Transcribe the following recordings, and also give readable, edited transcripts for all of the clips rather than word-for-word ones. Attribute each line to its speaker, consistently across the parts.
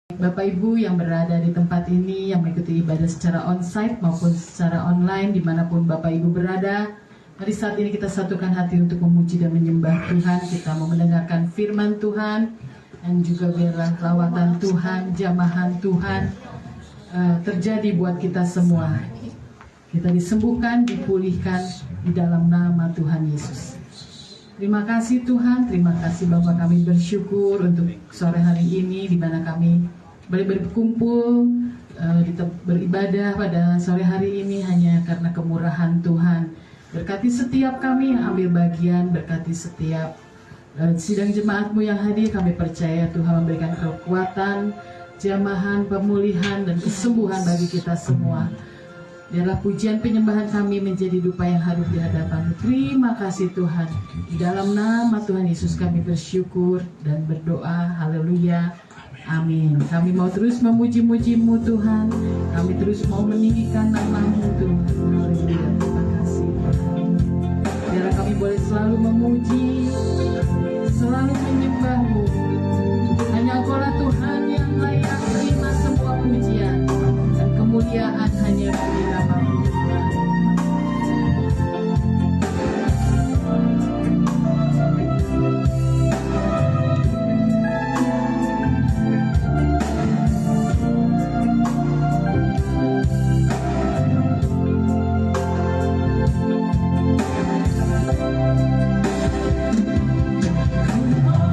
Speaker 1: Bapak Ibu yang berada di tempat ini, yang mengikuti ibadah secara onsite maupun secara online, dimanapun Bapak Ibu berada, mari saat ini kita satukan hati untuk memuji dan menyembah Tuhan. Kita mau mendengarkan firman Tuhan, dan juga biarlah lawatan Tuhan, jamahan Tuhan terjadi buat kita semua. Kita disembuhkan, dipulihkan di dalam nama Tuhan Yesus. Terima kasih Tuhan, terima kasih Bapak, kami bersyukur untuk sore hari ini di mana kami boleh berkumpul beribadah pada sore hari ini hanya karena kemurahan Tuhan. Berkati setiap kami yang ambil bagian, berkati setiap sidang jemaat-Mu yang hadir. Kami percaya Tuhan memberikan kekuatan, jamahan, pemulihan, dan kesembuhan bagi kita semua. Biarlah pujian penyembahan kami menjadi dupa yang harum di hadapan-Mu. Terima kasih Tuhan. Di dalam nama Tuhan Yesus kami bersyukur dan berdoa. Haleluya. Amin. Kami mau terus memuji-muji-Mu Tuhan. Kami terus mau meninggikan nama-Mu Tuhan. Haleluya. Terima kasih Tuhan. Biarlah kami boleh selalu memuji, selalu menyembah-Mu. Hanya Engkau-lah Tuhan yang layak terima semua pujian dan kemuliaan hanya bagi nama-Mu.
Speaker 2: Come on.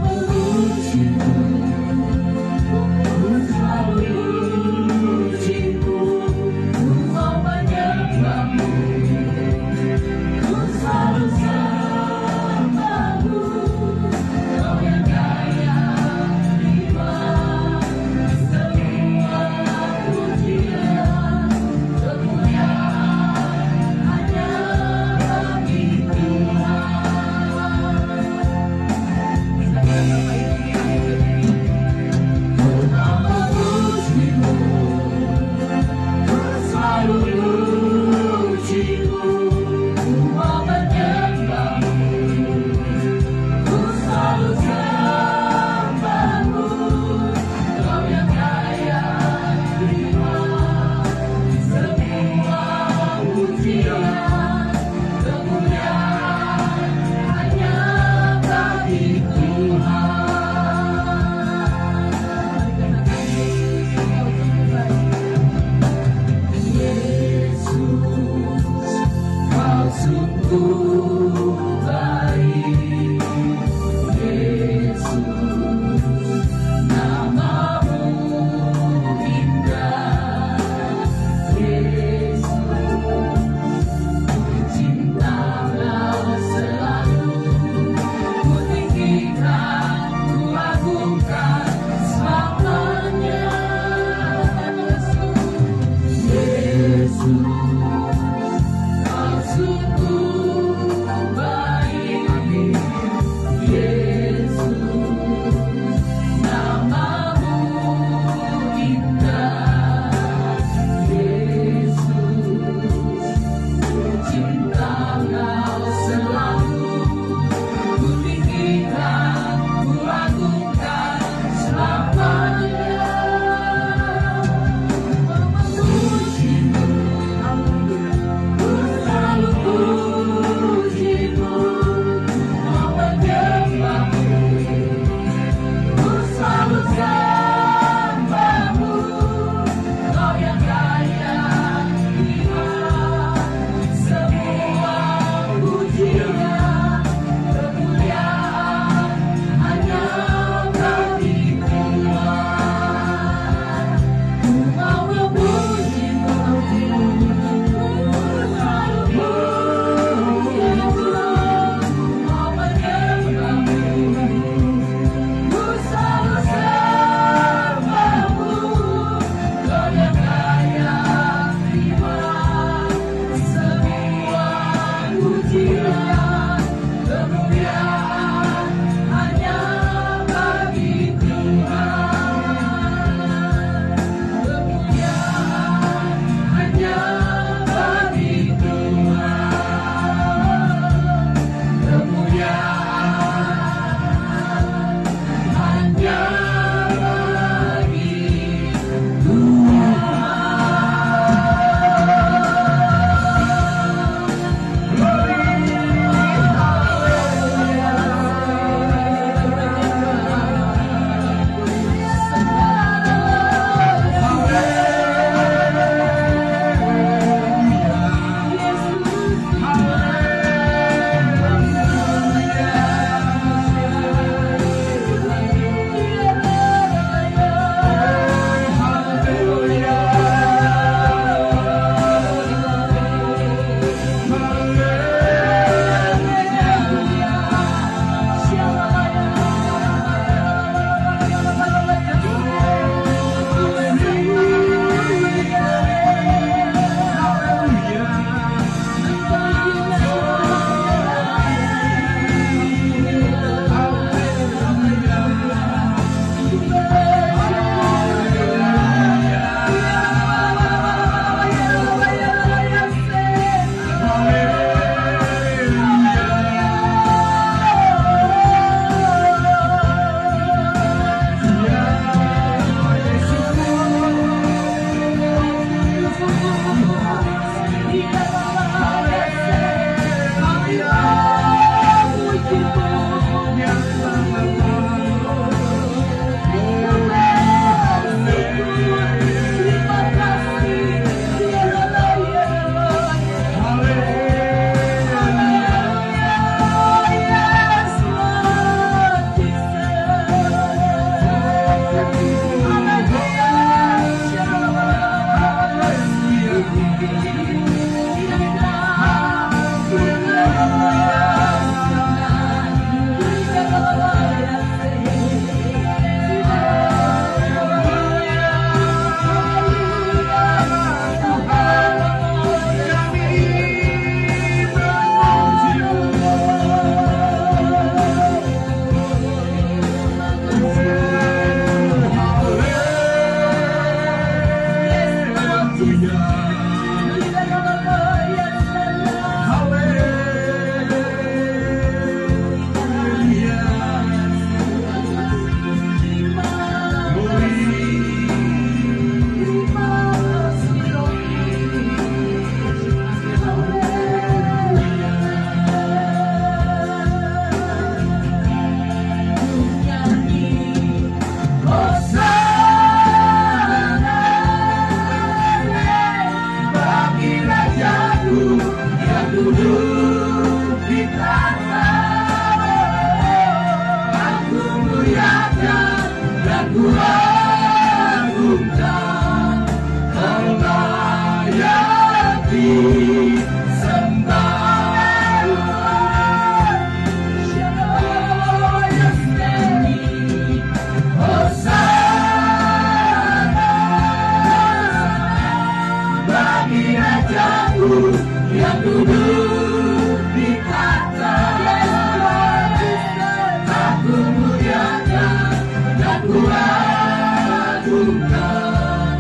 Speaker 2: agungkan,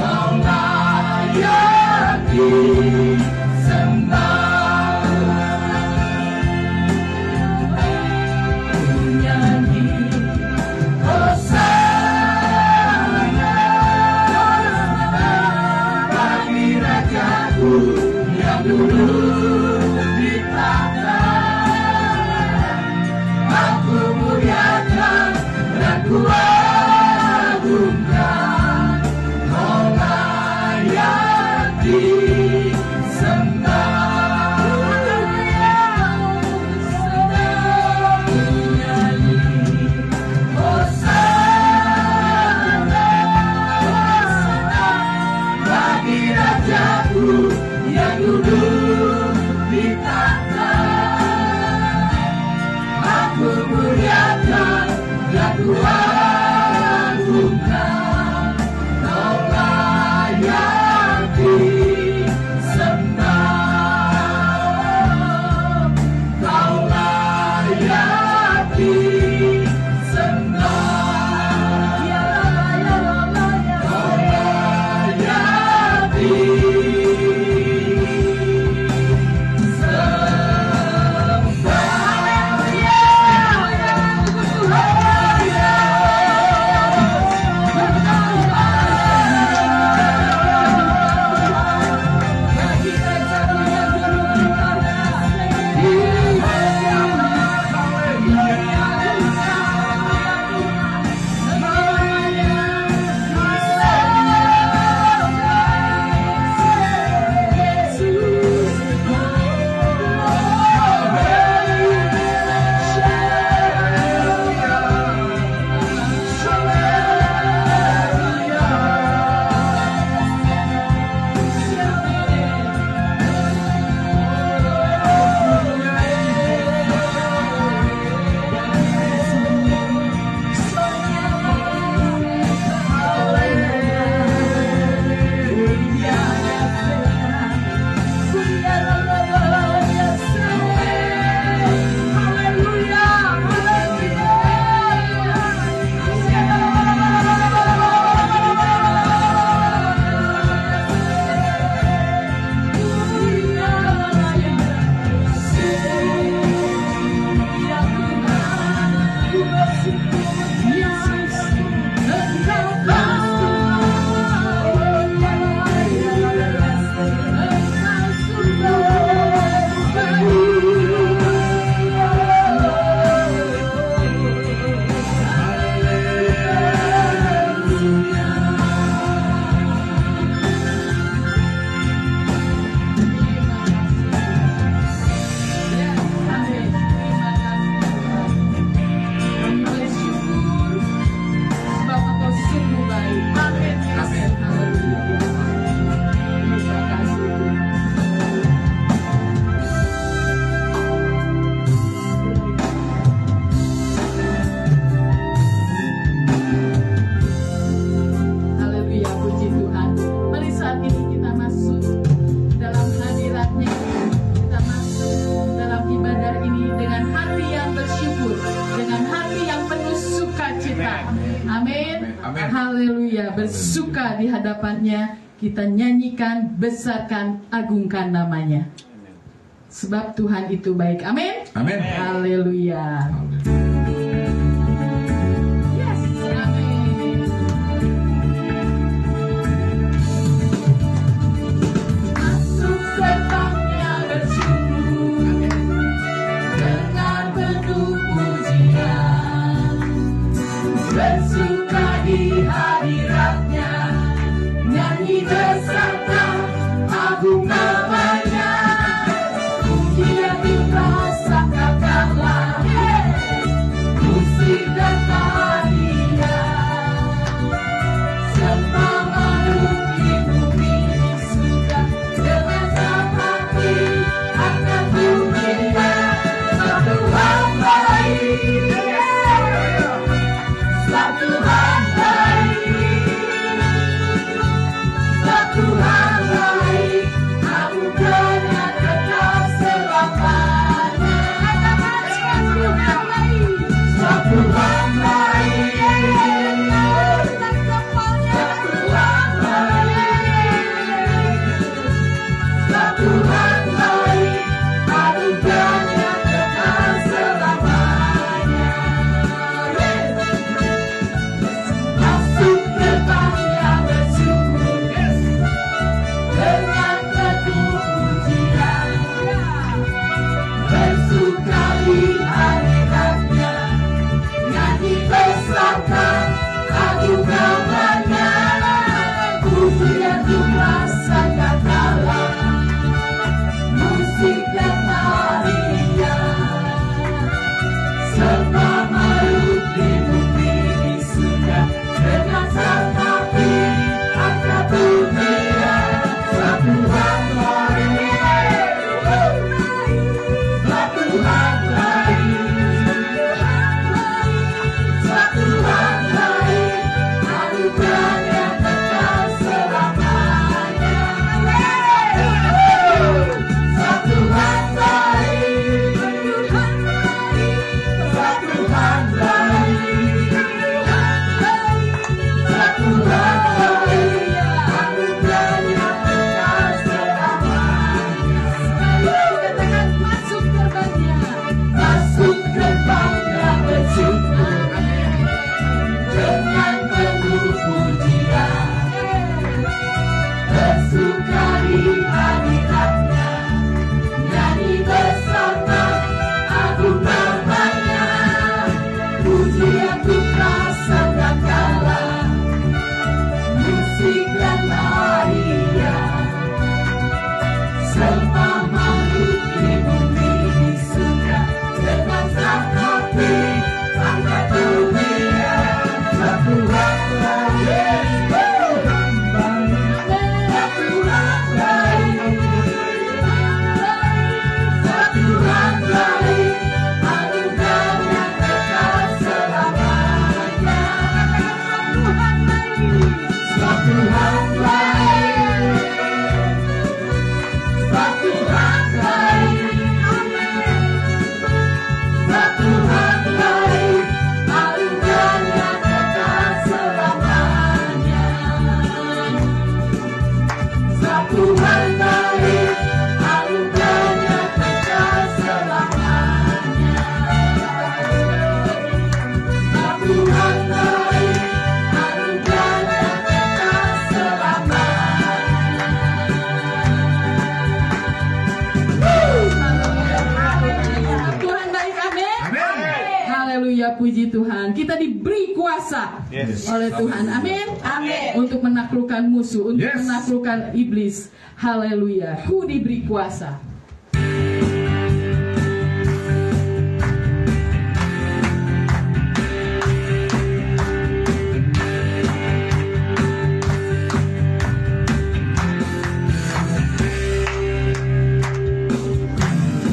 Speaker 2: Kau layak disembah. Ku nyanyi Hosana bagi Rajaku yang duduk di tahta. Aku muliakan dan ku agungkan, Kau layak disembah. Ku nyanyi Hosana bagi Rajaku yang duduk di tahta. Aku muliakan dan ku agungkan, Kau layak disembah. Kau layak disembah. Kau layak
Speaker 1: Haleluya, bersuka di hadapannya, kita nyanyikan, besarkan, agungkan namanya. Sebab Tuhan itu baik. Amin.
Speaker 2: Amin.
Speaker 1: Haleluya. Yes, amin. Masuk gerbangnya bersyukur dengan penuh pujian, bersuka di hadiratnya, nyanyi bersama agung namanya. Dia dipaksa katalah
Speaker 2: Tuhan baik, sebab Tuhan baik, sebab Tuhan baik, anugerahnya kekal selamanya. Sebab Tuhan baik, anugerahnya kekal selamanya. Sebab Tuhan baik, anugerahnya kekal selamanya.
Speaker 1: Tuhan baik, amin. Haleluya, puji Tuhan. Kita diberi kuasa oleh Tuhan, amin.
Speaker 2: Amin.
Speaker 1: Untuk menaklukkan musuh, untuk
Speaker 3: Yes.
Speaker 1: menaklukkan iblis. Haleluya, ku diberi kuasa.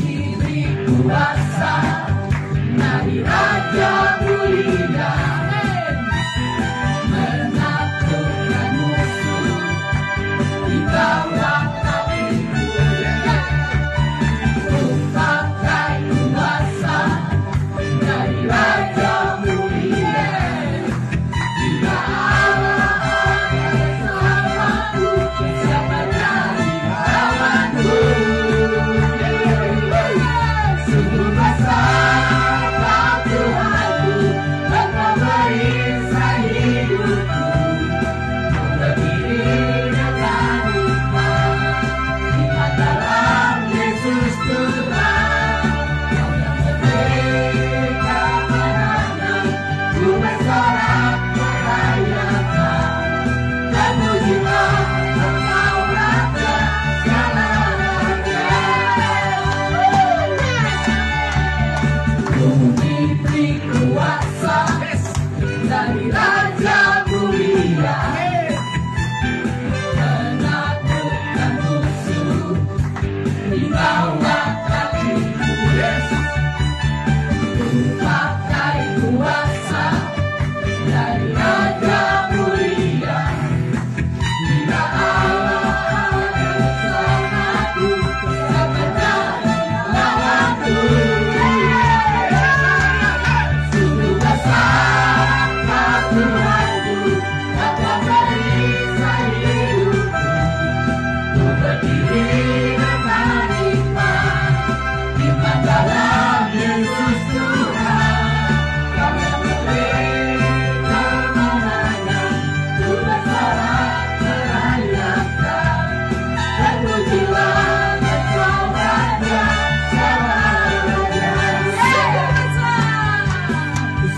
Speaker 2: Diberi kuasa dari Raja Mulia, menaklukkan musuh di bawah kakiku. Ku pakai kuasa dari Raja Mulia. Bila Allah bersamaku, siapa jadi lawanku? Sungguh besar Kau Tuhanku, Engkau merisai hidupku. Ku berdiri dengan hikmat, hikmat dalam Yesus Tuhan. Kau yang memberi kemenangan, ku bersorak merayakan. Dan pujilah Engkau Raja segala raja. Ku diberi kuasa dari Raja Mulia, menaklukkan musuh di bawah kakiku. Ku pakai kuasa dari Raja Mulia. Bila Allah bersamaku, siapa jadi lawanku? Sungguh besar Kau Tuhanku, Engkau merisai hidupku. Ku berdiri dengan hikmat, hikmat dalam Yesus Tuhan. Kau yang memberi kemenangan, ku bersorak merayakan. Dan pujilah Engkau Raja segala raja.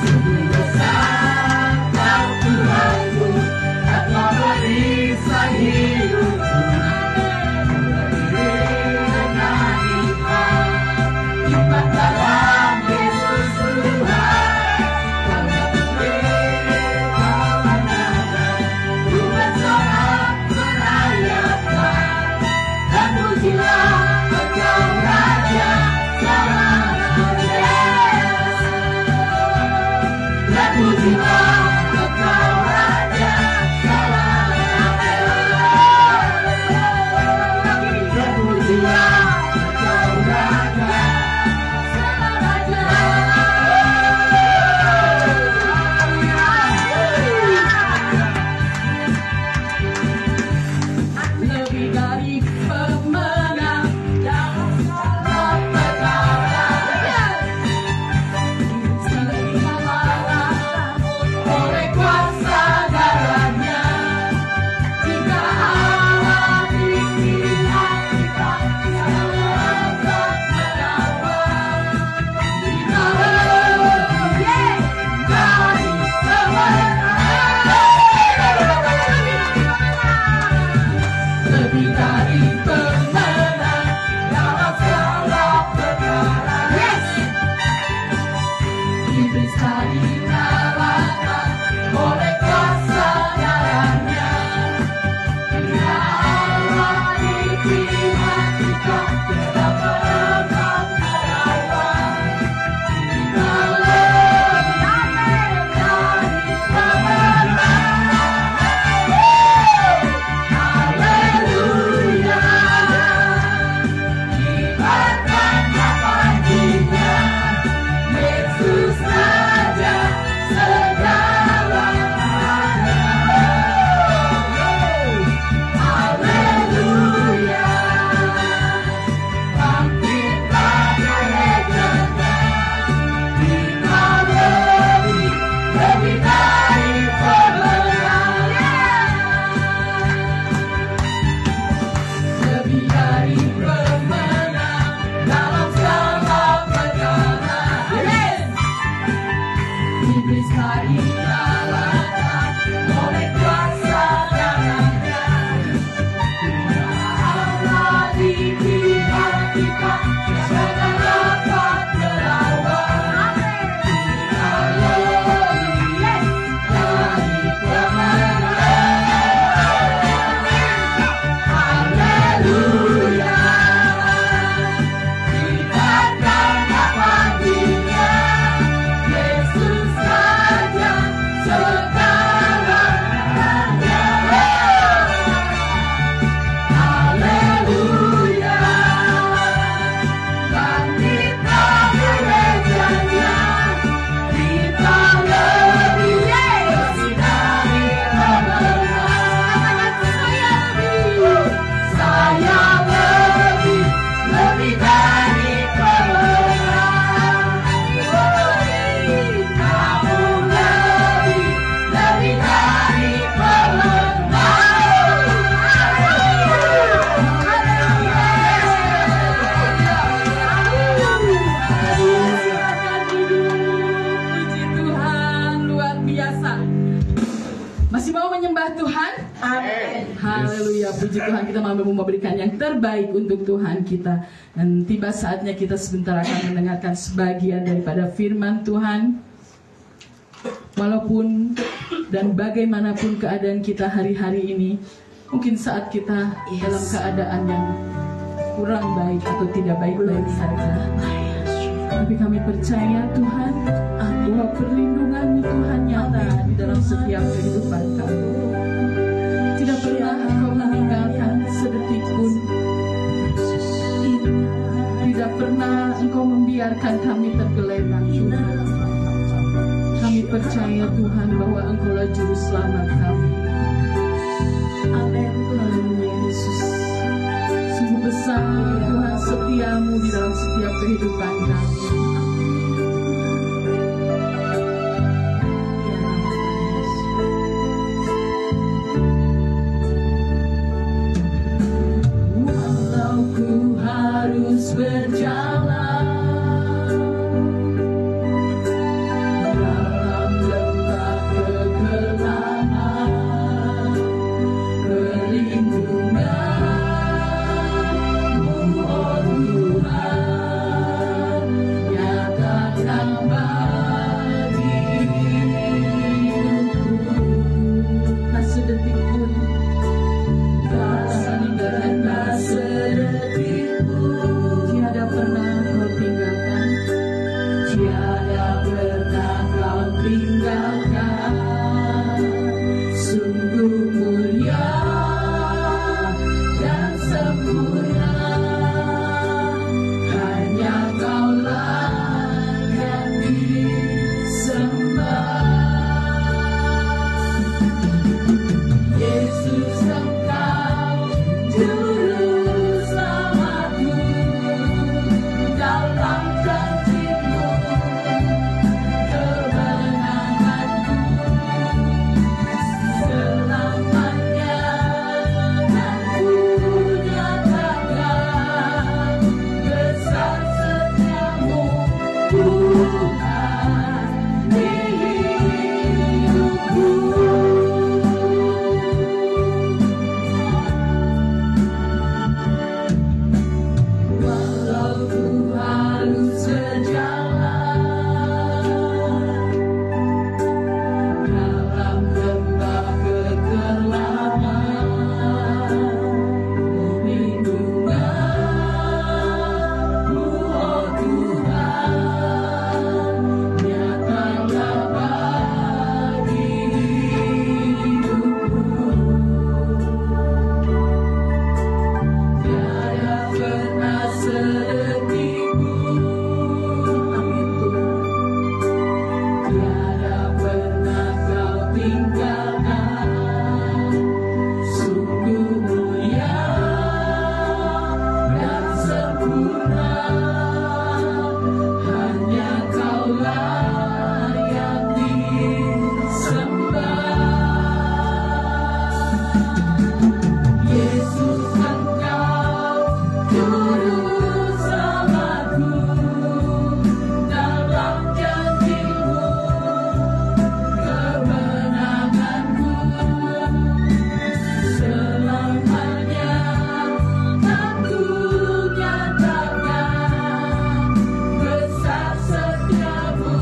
Speaker 2: Sungguh besar Kau Tuhanku, Engkau merisai hidupku. Berdiri dengan hikmat, hikmat dalam Yesus Tuhan. Kau yang memberi kemenangan, ku bersorak merayakan. Dan pujilah Engkau Raja segala raja. Dan pujilah Engkau Raja segala raja. Amin.
Speaker 1: Haleluya, puji Tuhan, kita mampu memberikan yang terbaik untuk Tuhan kita. Dan tiba saatnya kita sebentar akan mendengarkan sebagian daripada firman Tuhan. Walaupun dan bagaimanapun keadaan kita hari-hari ini, mungkin saat kita dalam keadaan yang kurang baik atau tidak baik-baik saja, tapi kami percaya Tuhan bahwa perlindungan-Mu Tuhan nyata di dalam setiap kehidupan kami. Tidak pernah Engkau meninggalkan sedetik pun. Tidak pernah Engkau membiarkan kami tergeletak, Tuhan. Kami percaya Tuhan bahwa Engkau-lah juru selamat kami. Amin. Haleluya Yesus. Sungguh besar Tuhan setiamu di dalam setiap kehidupan kami. Walau ku harus berjalan dalam lembah kegelapan, perlindungan-Mu, oh Tuhan, nyatakan bagi hidupku. Tak sedetik pun, tak sedetik pun, tiada pernah Kau tinggalkan, tiada pernah Kau tinggalkan. Sungguh mulia dan sempurna, hanya Kau-lah yang disembah. Yesus, Engkau juru selamatku, dalam janji-Mu kemenanganku. Selamanya kan ku nyatakan besar setia-Mu, Tuhan, di hidupku. Walau ku harus berjalan dalam lembah kegelapan, perlindungan-Mu, oh Tuhan, nyatalah bagi hidupku. Tiada pernah sedetik pun, amin Tuhan, tiada pernah Kau tinggalkan. Sungguh mulia dan sempurna, hanya Kau-lah yang disembah. Yesus, Engkau juru selamatku, dalam janji-Mu kemenanganku. Selamanya kan ku nyatakan besar setia-Mu,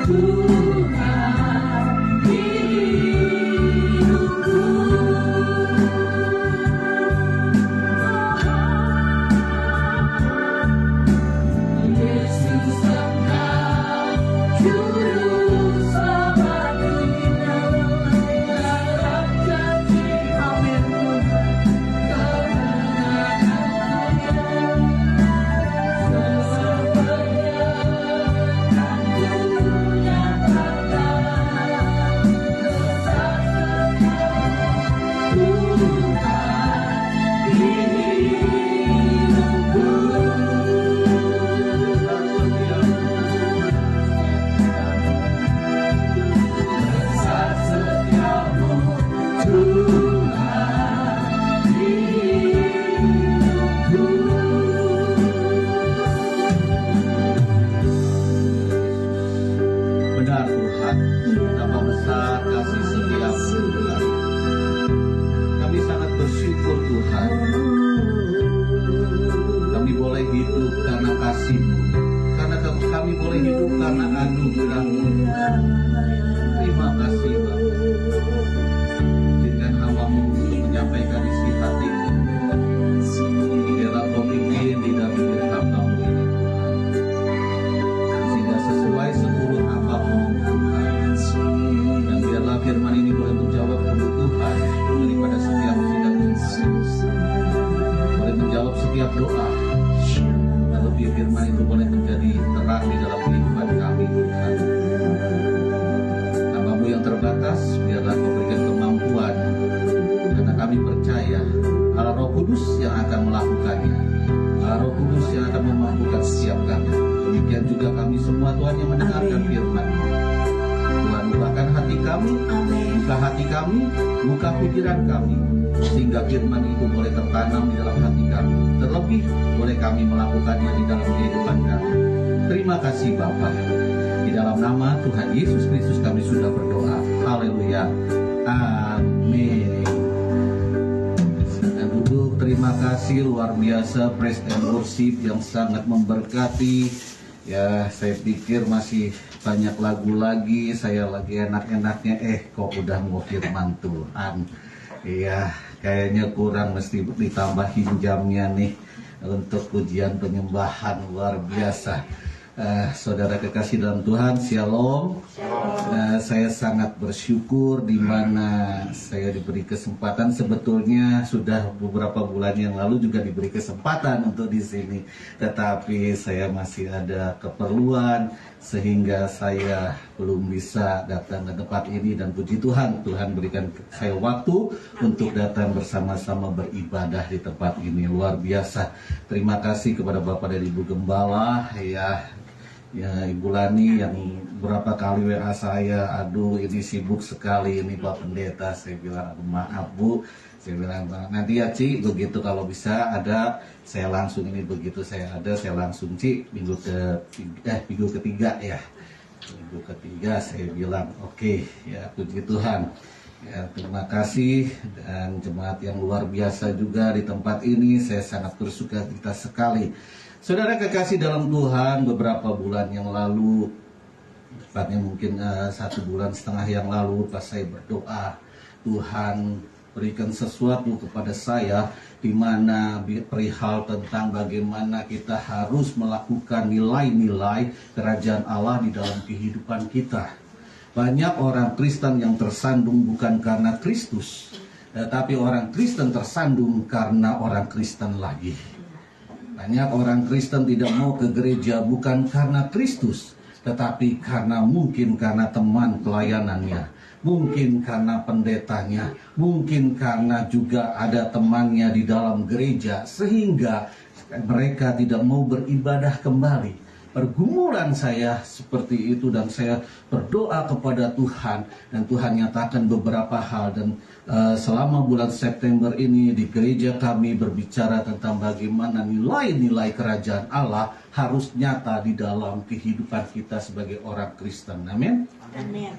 Speaker 1: Tuhan, di hidupku.
Speaker 2: anugerah-Mu. Terima kasih Bapa. Izinkan hamba-Mu untuk menyampaikan isi hati-Mu. Biarlah Kau pimpin di dalam diri hamba-Mu ini, sehingga sesuai seluruh hamba-Mu Tuhan. Dan biarlah firman ini boleh menjawab kebutuhan daripada setiap sidang ini, boleh menjawab setiap doa. Lebih firman itu boleh menjadi terang di dalam kehidupan kami Tuhan. Hamba-Mu yang terbatas, biarlah Kau berikan kemampuan, karena kami percaya Allah Roh Kudus yang akan melakukannya. Allah Roh Kudus yang akan memampukan setiap kami. Demikian juga kami semua Tuhan yang mendengarkan firman. Tuhan, bukakan hati kami, buka hati kami, buka pikiran kami, sehingga firman itu boleh tertanam di dalam hati kami. Terlebih boleh kami melakukannya di dalam kehidupan kami. Terima kasih Bapa. Di dalam nama Tuhan Yesus Kristus kami sudah berdoa. Haleluya. Amin. Dan duduk, terima kasih luar biasa praise and worship yang sangat memberkati. Ya, saya pikir masih banyak lagu lagi, saya lagi enak-enaknya, kok udah mau firman Tuhan. Iya, kayaknya kurang, mesti ditambahin jamnya nih untuk pujian penyembahan luar biasa. Saudara kekasih dalam Tuhan, Shalom. Saya sangat bersyukur di mana saya diberi kesempatan. Sebetulnya sudah beberapa bulan yang lalu juga diberi kesempatan untuk di sini, tetapi saya masih ada keperluan sehingga saya belum bisa datang ke tempat ini. Dan puji Tuhan, Tuhan berikan saya waktu untuk datang bersama-sama beribadah di tempat ini. Luar biasa. Terima kasih kepada Bapak dan Ibu Gembala, ya Ibu Lani yang berapa kali WA saya, aduh ini sibuk sekali ini Pak Pendeta. Saya bilang maaf Bu, saya bilang nanti ya Ci, begitu kalau bisa ada, saya langsung ini begitu saya ada, saya langsung Ci minggu ketiga ya, minggu ketiga saya bilang oke, ya puji Tuhan. Ya, terima kasih dan jemaat yang luar biasa juga di tempat ini, saya sangat bersukacita sekali. Saudara kekasih dalam Tuhan, beberapa bulan yang lalu, tepatnya mungkin 1,5 bulan yang lalu, pas saya berdoa, Tuhan berikan sesuatu kepada saya, di mana perihal tentang bagaimana kita harus melakukan nilai-nilai kerajaan Allah di dalam kehidupan kita. Banyak orang Kristen yang tersandung bukan karena Kristus, tetapi orang Kristen tersandung karena orang Kristen lagi. Banyak orang Kristen tidak mau ke gereja bukan karena Kristus, tetapi mungkin karena teman pelayanannya, mungkin karena pendetanya, mungkin karena juga ada temannya di dalam gereja, sehingga mereka tidak mau beribadah kembali. Pergumulan saya seperti itu dan saya berdoa kepada Tuhan dan Tuhan nyatakan beberapa hal. Dan selama bulan September ini di gereja kami berbicara tentang bagaimana nilai-nilai kerajaan Allah harus nyata di dalam kehidupan kita sebagai orang Kristen. Amin.
Speaker 3: Amin.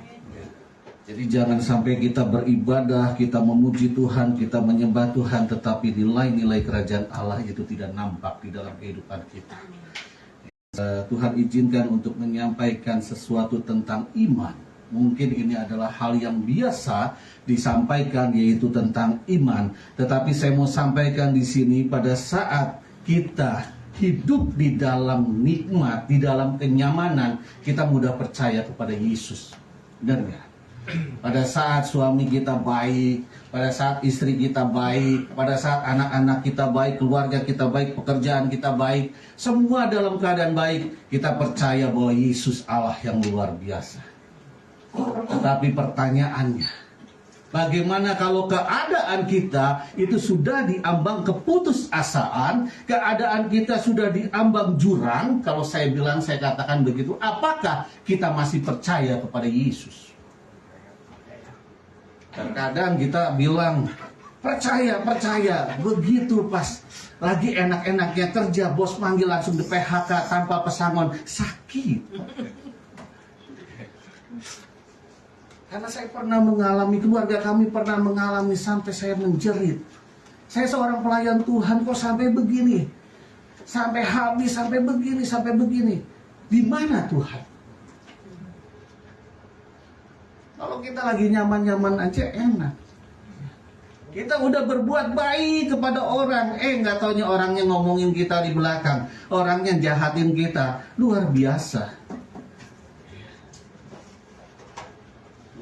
Speaker 2: Jadi jangan sampai kita beribadah, kita memuji Tuhan, kita menyembah Tuhan, tetapi nilai-nilai kerajaan Allah itu tidak nampak di dalam kehidupan kita. Tuhan izinkan untuk menyampaikan sesuatu tentang iman. Mungkin ini adalah hal yang biasa disampaikan, yaitu tentang iman. Tetapi saya mau sampaikan di sini, pada saat kita hidup di dalam nikmat, di dalam kenyamanan, kita mudah percaya kepada Yesus. Benar nggak? Pada saat suami kita baik, pada saat istri kita baik, pada saat anak-anak kita baik, keluarga kita baik, pekerjaan kita baik, semua dalam keadaan baik, kita percaya bahwa Yesus Allah yang luar biasa. Tetapi pertanyaannya, bagaimana kalau keadaan kita itu sudah diambang keputusasaan, keadaan kita sudah diambang jurang, kalau saya katakan begitu, apakah kita masih percaya kepada Yesus? Terkadang kita bilang percaya, begitu pas lagi enak-enaknya kerja, bos manggil langsung di PHK tanpa pesangon, sakit. Karena saya pernah mengalami, keluarga kami pernah mengalami sampai saya menjerit. Saya seorang pelayan Tuhan kok sampai begini, sampai habis, sampai begini. Di mana Tuhan? Kalau kita lagi nyaman-nyaman aja enak. Kita udah berbuat baik kepada orang, nggak taunya orangnya ngomongin kita di belakang, orangnya jahatin kita, luar biasa.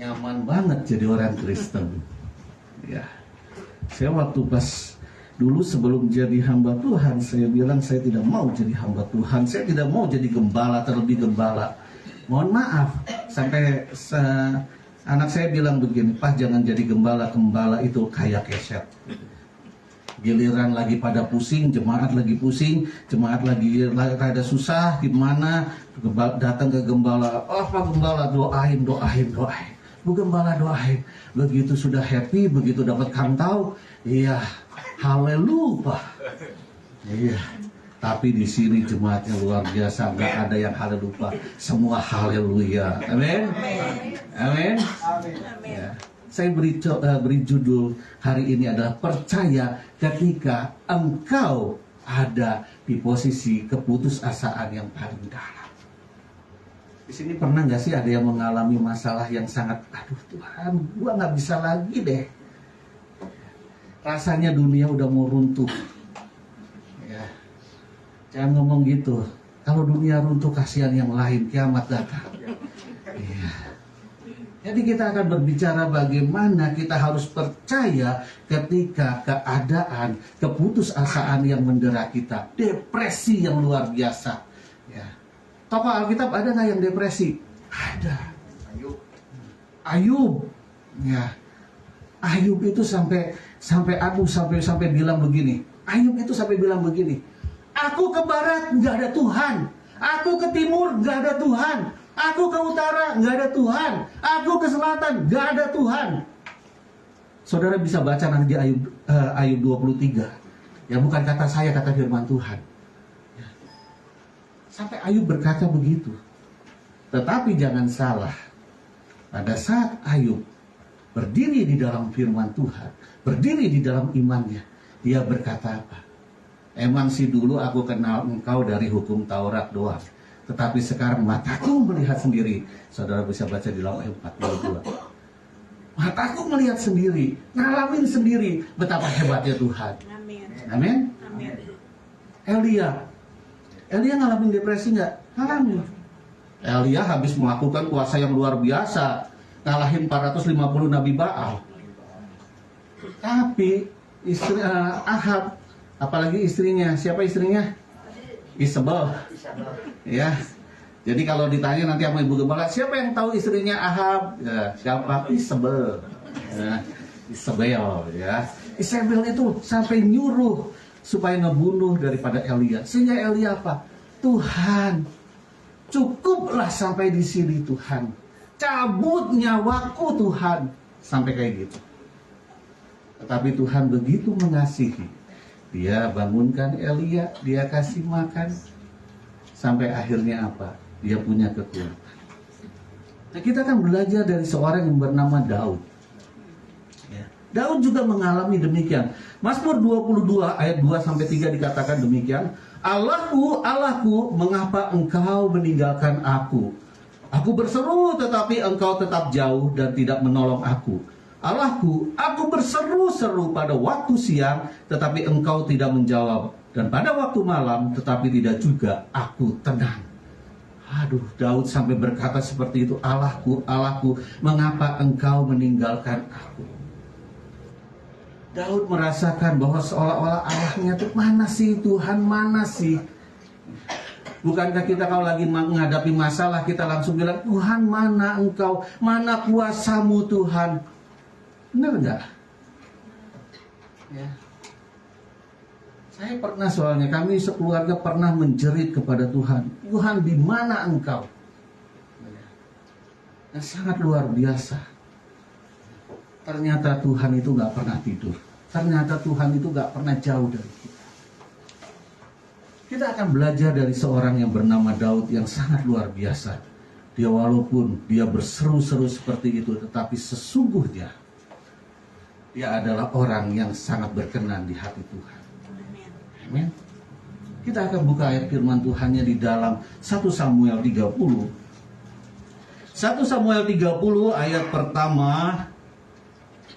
Speaker 2: Nyaman banget jadi orang Kristen. Ya, saya waktu pas dulu sebelum jadi hamba Tuhan, saya bilang saya tidak mau jadi hamba Tuhan, saya tidak mau jadi gembala, terlebih gembala. Mohon maaf, sampai anak saya bilang begini, "Pak, jangan jadi gembala, gembala itu kayak keset. Giliran lagi pada pusing, jemaat lagi pusing, jemaat lagi rada susah, gimana, datang ke gembala, oh Pak Gembala, doain. Bu Gembala doain. Begitu sudah happy, begitu dapat kantau, iya, haleluya. Iya. Tapi di sini jemaatnya luar biasa, nggak ada yang haleluya, semua haleluya. Amin. Amin. Ya. Saya beri judul hari ini adalah percaya ketika engkau ada di posisi keputusasaan yang paling dalam. Di sini pernah nggak sih ada yang mengalami masalah yang sangat, aduh Tuhan, gua nggak bisa lagi deh. Rasanya dunia udah mau runtuh. Ya. Jangan ngomong gitu. Kalau dunia runtuh, kasihan yang lain, kiamat datang. Iya. Jadi kita akan berbicara bagaimana kita harus percaya ketika keadaan keputusasaan yang mendera kita, depresi yang luar biasa. Ya. Tokoh Alkitab ada nggak yang depresi? Ada. Ayub. Ya. Ayub itu sampai bilang begini. Ayub itu sampai bilang begini. Aku ke barat nggak ada Tuhan. Aku ke timur nggak ada Tuhan. Aku ke utara nggak ada Tuhan. Aku ke selatan nggak ada Tuhan. Saudara bisa baca nanti Ayub 23. Ya bukan kata saya, kata firman Tuhan. Ya. Sampai Ayub berkata begitu. Tetapi jangan salah. Pada saat Ayub berdiri di dalam firman Tuhan, berdiri di dalam imannya, dia berkata apa? Emang sih dulu aku kenal engkau dari hukum Taurat doang, tetapi sekarang mataku melihat sendiri. Saudara bisa baca di dalam ayat 42. Mataku melihat sendiri, ngalamin sendiri betapa hebatnya Tuhan. Amin. Amin. Elia ngalamin depresi nggak? Ngalamin. Elia habis melakukan kuasa yang luar biasa, ngalahin 450 Nabi Baal. Tapi istri Ahab, apalagi istrinya, siapa istrinya? Isabel. Ya. Jadi kalau ditanya nanti sama Ibu Gembala, siapa yang tahu istrinya Ahab? Ya, siapa? Isabel. Ya, Isabel, ya. Isabel itu sampai nyuruh supaya ngebunuh daripada Elia. Sehingga Elia apa? Tuhan, cukuplah sampai di sini Tuhan. Cabut nyawaku Tuhan. Sampai kayak gitu. Tetapi Tuhan begitu mengasihi. Dia bangunkan Elia, dia kasih makan. Sampai akhirnya apa? Dia punya kekuatan. Nah, kita akan belajar dari seorang yang bernama Daud. Ya. Daud juga mengalami demikian. Mazmur 22 ayat 2-3 dikatakan demikian. Allahku, Allahku, mengapa engkau meninggalkan aku? Aku berseru tetapi engkau tetap jauh dan tidak menolong aku. Allahku, aku berseru-seru pada waktu siang, tetapi engkau tidak menjawab. Dan pada waktu malam, tetapi tidak juga aku tenang. Aduh, Daud sampai berkata seperti itu. Allahku, Allahku, mengapa engkau meninggalkan aku? Daud merasakan bahwa seolah-olah Allahnya itu mana sih, Tuhan mana sih? Bukankah kita kalau lagi menghadapi masalah, kita langsung bilang, Tuhan mana engkau? Mana kuasamu Tuhan? Benar enggak? Ya. Saya pernah soalnya, kami sekeluarga pernah menjerit kepada Tuhan. Tuhan di mana engkau? Yang sangat luar biasa. Ternyata Tuhan itu gak pernah tidur. Ternyata Tuhan itu gak pernah jauh dari kita. Kita akan belajar dari seorang yang bernama Daud yang sangat luar biasa. Dia walaupun dia berseru-seru seperti itu, tetapi sesungguhnya dia adalah orang yang sangat berkenan di hati Tuhan. Amin. Kita akan buka ayat firman Tuhannya di dalam 1 Samuel 30. 1 1 Samuel 30 ayat pertama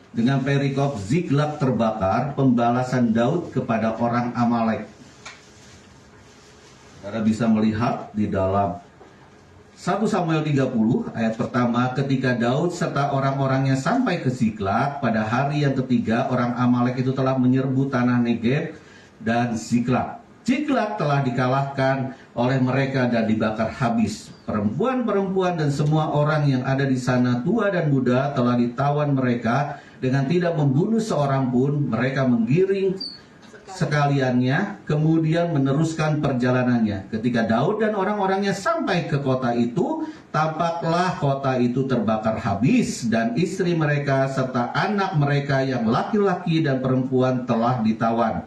Speaker 2: dengan perikop Ziklag terbakar, pembalasan Daud kepada orang Amalek. Saudara bisa melihat di dalam 1 Samuel 30 ayat pertama, ketika Daud serta orang-orangnya sampai ke Ziklag, pada hari yang ketiga orang Amalek itu telah menyerbu tanah Negeb dan Ziklag. Ziklag telah dikalahkan oleh mereka dan dibakar habis. Perempuan-perempuan dan semua orang yang ada di sana, tua dan muda, telah ditawan mereka dengan tidak membunuh seorang pun. Mereka menggiring sekaliannya, kemudian meneruskan perjalanannya. Ketika Daud dan orang-orangnya sampai ke kota itu, tampaklah kota itu terbakar habis, dan istri mereka serta anak mereka yang laki-laki dan perempuan telah ditawan.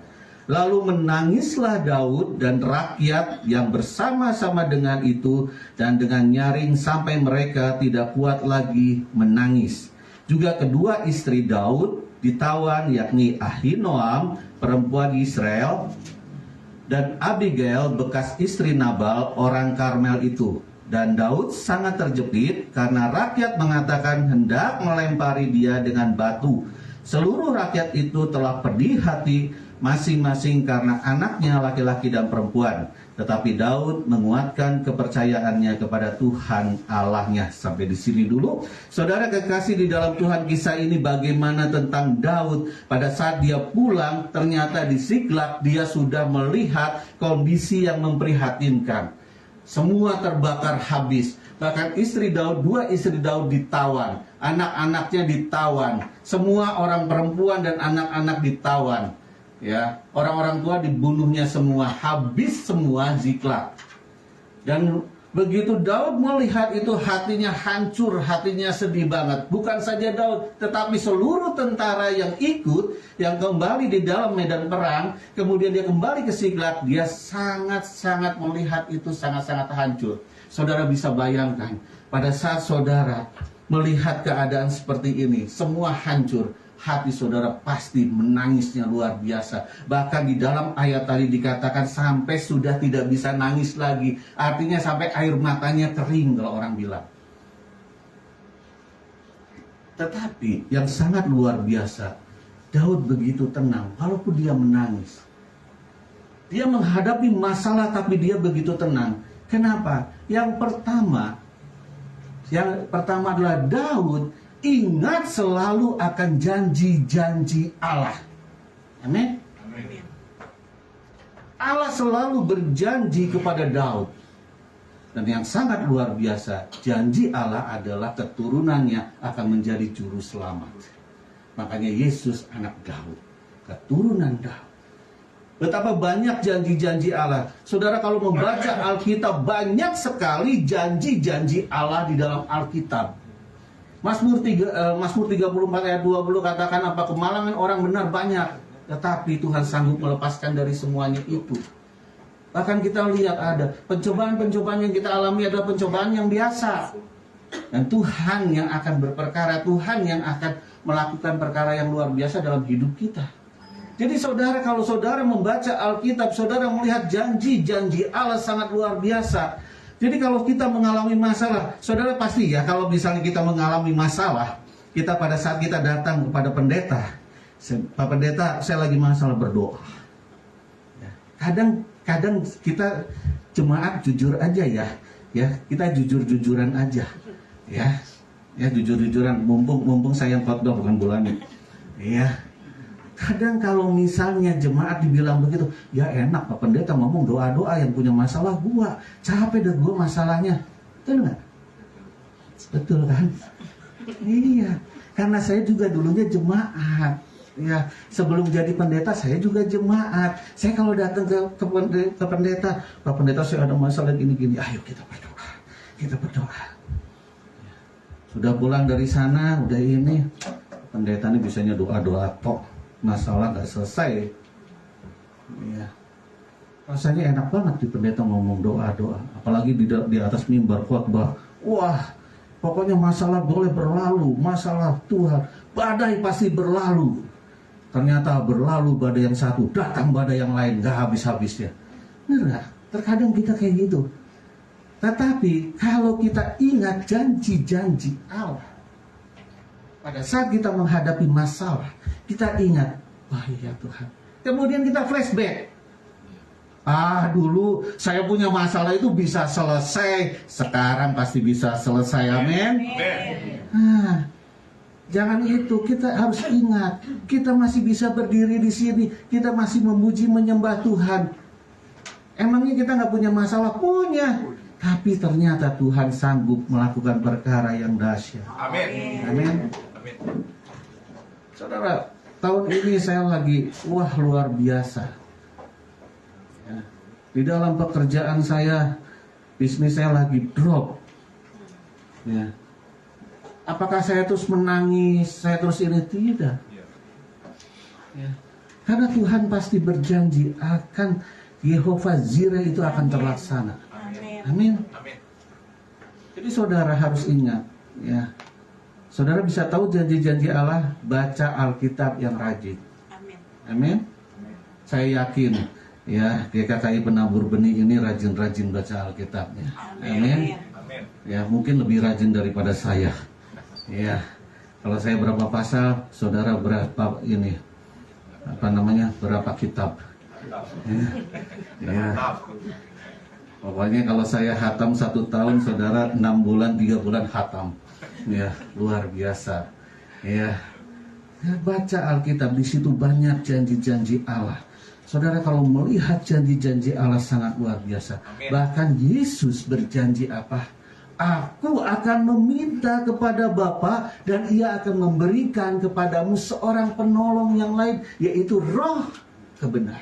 Speaker 2: Lalu menangislah Daud dan rakyat yang bersama-sama dengan itu, dan dengan nyaring sampai mereka tidak kuat lagi menangis. Juga kedua istri Daud ditawan, yakni Ahinoam, perempuan Israel, dan Abigail, bekas istri Nabal, orang Karmel itu. Dan Daud sangat terjepit karena rakyat mengatakan hendak melempari dia dengan batu. Seluruh rakyat itu telah pedih hati masing-masing karena anaknya laki-laki dan perempuan. Tetapi Daud menguatkan kepercayaannya kepada Tuhan Allahnya. Sampai di sini dulu. Saudara kekasih di dalam Tuhan, kisah ini bagaimana tentang Daud pada saat dia pulang, ternyata di Ziklag dia sudah melihat kondisi yang memprihatinkan. Semua terbakar habis. Bahkan istri Daud, dua istri Daud ditawan, anak-anaknya ditawan, semua orang perempuan dan anak-anak ditawan. Ya, orang-orang tua dibunuhnya semua, habis semua Ziklag. Dan begitu Daud melihat itu, hatinya hancur, hatinya sedih banget. Bukan saja Daud, tetapi seluruh tentara yang ikut, yang kembali di dalam medan perang, kemudian dia kembali ke Ziklag, dia sangat-sangat melihat itu sangat-sangat hancur. Saudara bisa bayangkan, pada saat saudara melihat keadaan seperti ini, semua hancur, hati saudara pasti menangisnya luar biasa. Bahkan di dalam ayat tadi dikatakan sampai sudah tidak bisa nangis lagi. Artinya sampai air matanya kering kalau orang bilang. Tetapi yang sangat luar biasa, Daud begitu tenang walaupun dia menangis. Dia menghadapi masalah tapi dia begitu tenang. Kenapa? Yang pertama adalah Daud ingat selalu akan janji-janji Allah. Amin. Allah selalu berjanji kepada Daud. Dan yang sangat luar biasa, janji Allah adalah keturunannya akan menjadi juru selamat. Makanya Yesus anak Daud, keturunan Daud. Betapa banyak janji-janji Allah. Saudara kalau membaca Alkitab, banyak sekali janji-janji Allah di dalam Alkitab. Mazmur 34 ayat 20 katakan, apa kemalangan orang benar banyak, tetapi Tuhan sanggup melepaskan dari semuanya itu. Bahkan kita lihat ada pencobaan-pencobaan yang kita alami adalah pencobaan yang biasa. Dan Tuhan yang akan berperkara, Tuhan yang akan melakukan perkara yang luar biasa dalam hidup kita. Jadi saudara, kalau saudara membaca Alkitab, saudara melihat janji-janji Allah sangat luar biasa. Jadi kalau kita mengalami masalah, saudara pasti ya, kalau misalnya kita mengalami masalah, kita pada saat kita datang kepada pendeta, Pak Pendeta, saya lagi masalah, berdoa. Kadang kita jemaat jujur aja ya, kita jujur-jujuran aja, ya jujur-jujuran. Mumpung saya yang khotbah bukan bulannya, ya. Kadang kalau misalnya jemaat dibilang begitu, ya enak Pak Pendeta ngomong doa-doa, yang punya masalah gua, capek deh gua masalahnya. Betul nggak? Betul kan? Iya, karena saya juga dulunya jemaat. Ya, sebelum jadi pendeta saya juga jemaat. Saya kalau datang ke pendeta, Pak Pendeta saya ada masalah gini-gini, ayo kita berdoa. Sudah pulang dari sana, udah ini, pendeta ini bisanya doa-doa tok. Masalah gak selesai. Ya. Rasanya enak banget di pendeta ngomong doa-doa, apalagi di atas mimbar khotbah. Wah, pokoknya masalah boleh berlalu, masalah Tuhan, badai pasti berlalu. Ternyata berlalu badai yang satu, datang badai yang lain, gak habis-habisnya. Benar gak? Terkadang kita kayak gitu.
Speaker 3: Tetapi kalau kita ingat janji-janji Allah, pada saat kita menghadapi masalah, kita ingat, wah iya Tuhan. Kemudian kita flashback. Dulu saya punya masalah itu bisa selesai, sekarang pasti bisa selesai, amin. Jangan itu, kita harus ingat, kita masih bisa berdiri di sini, kita masih memuji menyembah Tuhan. Emangnya kita nggak punya masalah? Punya. Tapi ternyata Tuhan sanggup melakukan perkara yang dahsyat.
Speaker 4: Amin.
Speaker 3: Amin. Saudara, tahun ini saya lagi luar biasa. Ya. Di dalam pekerjaan saya, bisnis saya lagi drop. Ya. Apakah saya terus menangis, saya terus ini? Tidak. Ya. Karena Tuhan pasti berjanji akan Yehova Jireh itu akan terlaksana. Amin. Jadi saudara harus ingat, ya. Saudara bisa tahu janji-janji Allah, baca Alkitab yang rajin. Amin. Saya yakin, ya, GKKI Penabur Benih ini rajin-rajin baca Alkitabnya. Amin. Ya, mungkin lebih rajin daripada saya. Ya, kalau saya berapa pasal, saudara berapa ini? Berapa kitab? Ya. Pokoknya kalau saya hatam 1 tahun, saudara 6 bulan, 3 bulan hatam. Ya, luar biasa. Ya, baca Alkitab, di situ banyak janji-janji Allah. Saudara, kalau melihat janji-janji Allah sangat luar biasa. Bahkan Yesus berjanji apa? Aku akan meminta kepada Bapa dan Ia akan memberikan kepadamu seorang penolong yang lain, yaitu Roh kebenaran.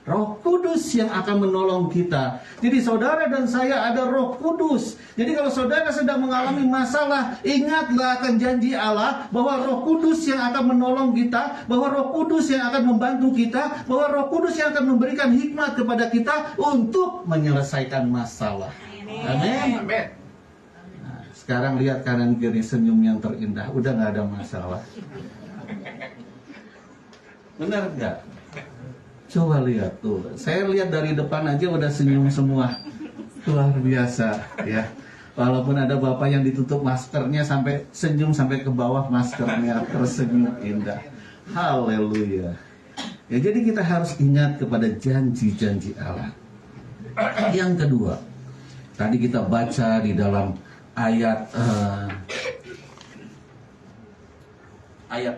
Speaker 3: Roh Kudus yang akan menolong kita. Jadi saudara dan saya ada Roh Kudus. Jadi kalau saudara sedang mengalami masalah, ingatlah akan janji Allah bahwa Roh Kudus yang akan menolong kita, bahwa Roh Kudus yang akan membantu kita, bahwa Roh Kudus yang akan memberikan hikmat kepada kita untuk menyelesaikan masalah. Amin. Nah, sekarang lihat kanan kiri senyum yang terindah, udah nggak ada masalah. Benar nggak? Coba lihat tuh, saya lihat dari depan aja udah senyum semua, luar biasa ya. Walaupun ada bapak yang ditutup maskernya sampai senyum sampai ke bawah maskernya, tersenyum indah. Haleluya. Ya, jadi kita harus ingat kepada janji-janji Allah. Yang kedua, tadi kita baca di dalam ayat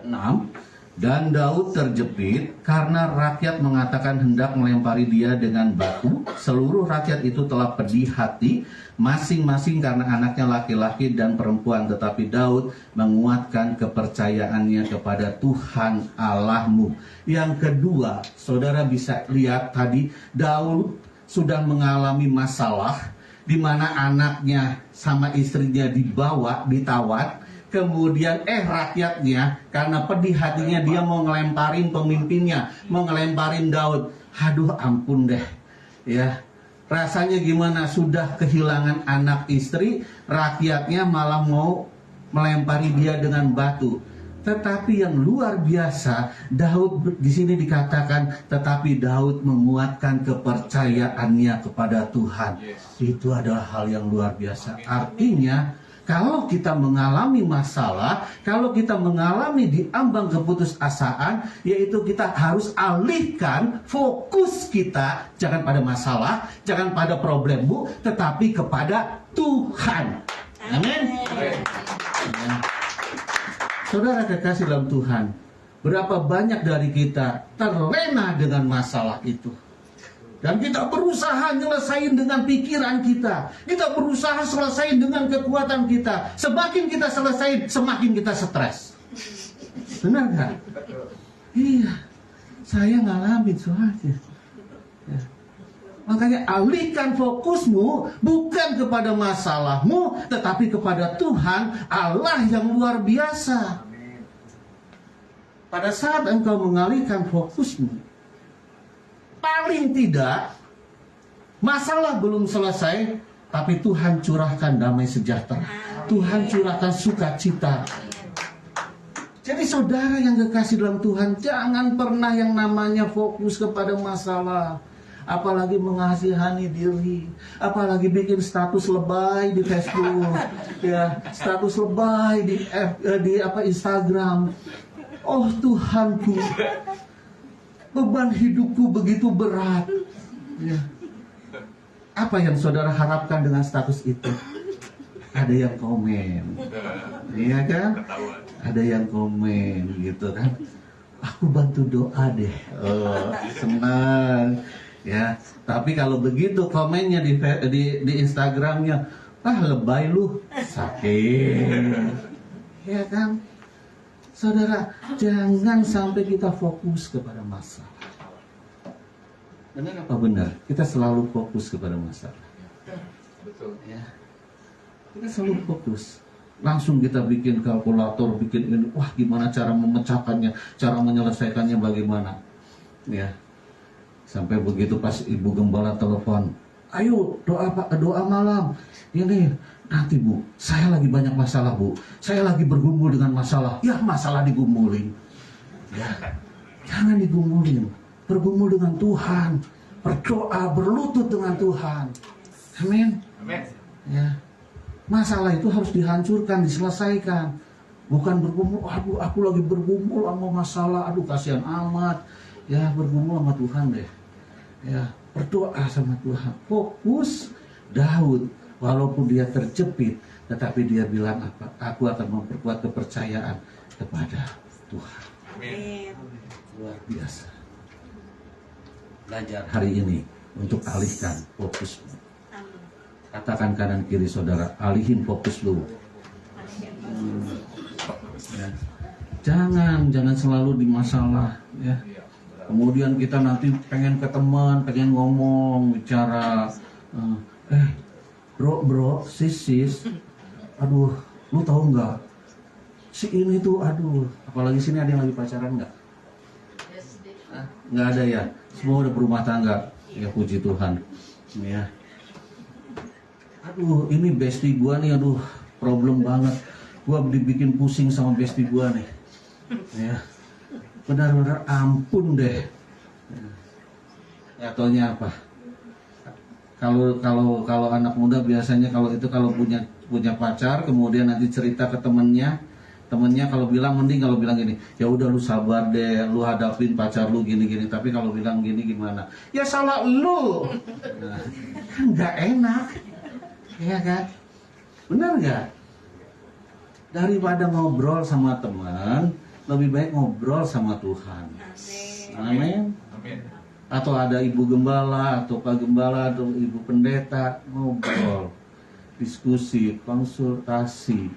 Speaker 3: 6. Dan Daud terjepit karena rakyat mengatakan hendak melempari dia dengan batu. Seluruh rakyat itu telah pedih hati, masing-masing karena anaknya laki-laki dan perempuan. Tetapi Daud menguatkan kepercayaannya kepada Tuhan Allahmu. Yang kedua, saudara bisa lihat tadi, Daud sudah mengalami masalah di mana anaknya sama istrinya dibawa, ditawar. Kemudian rakyatnya karena pedih hatinya dia mau ngelemparin pemimpinnya, mau ngelemparin Daud. Aduh ampun deh. Ya. Rasanya gimana, sudah kehilangan anak istri, rakyatnya malah mau melempari dia dengan batu. Tetapi yang luar biasa, Daud di sini dikatakan, tetapi Daud menguatkan kepercayaannya kepada Tuhan. Itu adalah hal yang luar biasa. Artinya, kalau kita mengalami masalah, kalau kita mengalami diambang keputusasaan, yaitu kita harus alihkan fokus kita, jangan pada masalah, jangan pada problemmu, tetapi kepada Tuhan. Amin. Ya. Saudara kekasih dalam Tuhan, berapa banyak dari kita terlena dengan masalah itu. Dan kita berusaha nyelesain dengan pikiran kita. Kita berusaha selesai dengan kekuatan kita. Semakin kita selesai, semakin kita stres. Benar nggak? Iya, saya ngalamin soalnya. Ya. Makanya alihkan fokusmu bukan kepada masalahmu, tetapi kepada Tuhan Allah yang luar biasa. Pada saat engkau mengalihkan fokusmu, paling tidak masalah belum selesai, tapi Tuhan curahkan damai sejahtera. Tuhan curahkan sukacita. Jadi saudara yang kekasih dalam Tuhan, jangan pernah yang namanya fokus kepada masalah. apalagi mengasihani diri, apalagi bikin status lebay di Facebook, ya, status lebay di Instagram. Oh Tuhanku, beban hidupku begitu berat. Ya. Apa yang saudara harapkan dengan status itu? Ada yang komen, iya kan? Ada yang komen gitu kan? Aku bantu doa deh. Oh, senang, ya. Tapi kalau begitu komennya di Instagramnya, lebay lu, sakit, ya kan? Saudara, jangan sampai kita fokus kepada masalah. Benar apa benar? Kita selalu fokus kepada masalah.
Speaker 2: Betul.
Speaker 3: Ya. Kita selalu fokus. Langsung kita bikin kalkulator, bikin ini. Wah, gimana cara memecahkannya, cara menyelesaikannya bagaimana? Ya. Sampai begitu pas ibu gembala telepon, ayo doa malam. Ini nanti Bu, saya lagi banyak masalah Bu. Saya lagi bergumul dengan masalah. Ya, masalah digumulin. Ya. Jangan digumulin. Bergumul dengan Tuhan. Berdoa, berlutut dengan Tuhan. Amin.
Speaker 2: Amin.
Speaker 3: Ya. Masalah itu harus dihancurkan, diselesaikan. Bukan bergumul, aduh aku lagi bergumul sama masalah, aduh kasihan amat. Ya, bergumul sama Tuhan deh. Ya, berdoa sama Tuhan. Fokus. Daud, walaupun dia terjepit, tetapi dia bilang apa? Aku akan memperkuat kepercayaan kepada Tuhan.
Speaker 2: Amin.
Speaker 3: Luar biasa. Belajar hari ini untuk alihkan fokusmu. Katakan kanan kiri saudara, alihin fokus lu. Ya. Jangan selalu di masalah, ya. Kemudian kita nanti pengen ke teman, pengen ngomong, bicara, bro, sis, aduh, lu tahu nggak? Si ini tuh, aduh, apalagi sini ada yang lagi pacaran nggak? Nggak ada ya, semua udah berumah tangga, ya puji Tuhan, ya. Aduh, ini bestie gua nih, aduh, problem banget. Gua dibikin pusing sama bestie gua nih. Ya. Benar-benar ampun deh. Ya, taunya apa? Kalau anak muda biasanya kalau punya pacar, kemudian nanti cerita ke temennya kalau bilang kalau bilang gini, ya udah lu sabar deh, lu hadapin pacar lu gini-gini. Tapi kalau bilang gini gimana? Ya salah lu. Nah, kan nggak enak. Iya kan? Benar nggak? Daripada ngobrol sama teman, lebih baik ngobrol sama Tuhan. Amin. Atau ada ibu gembala, atau pak gembala, atau ibu pendeta, ngobrol, diskusi, konsultasi,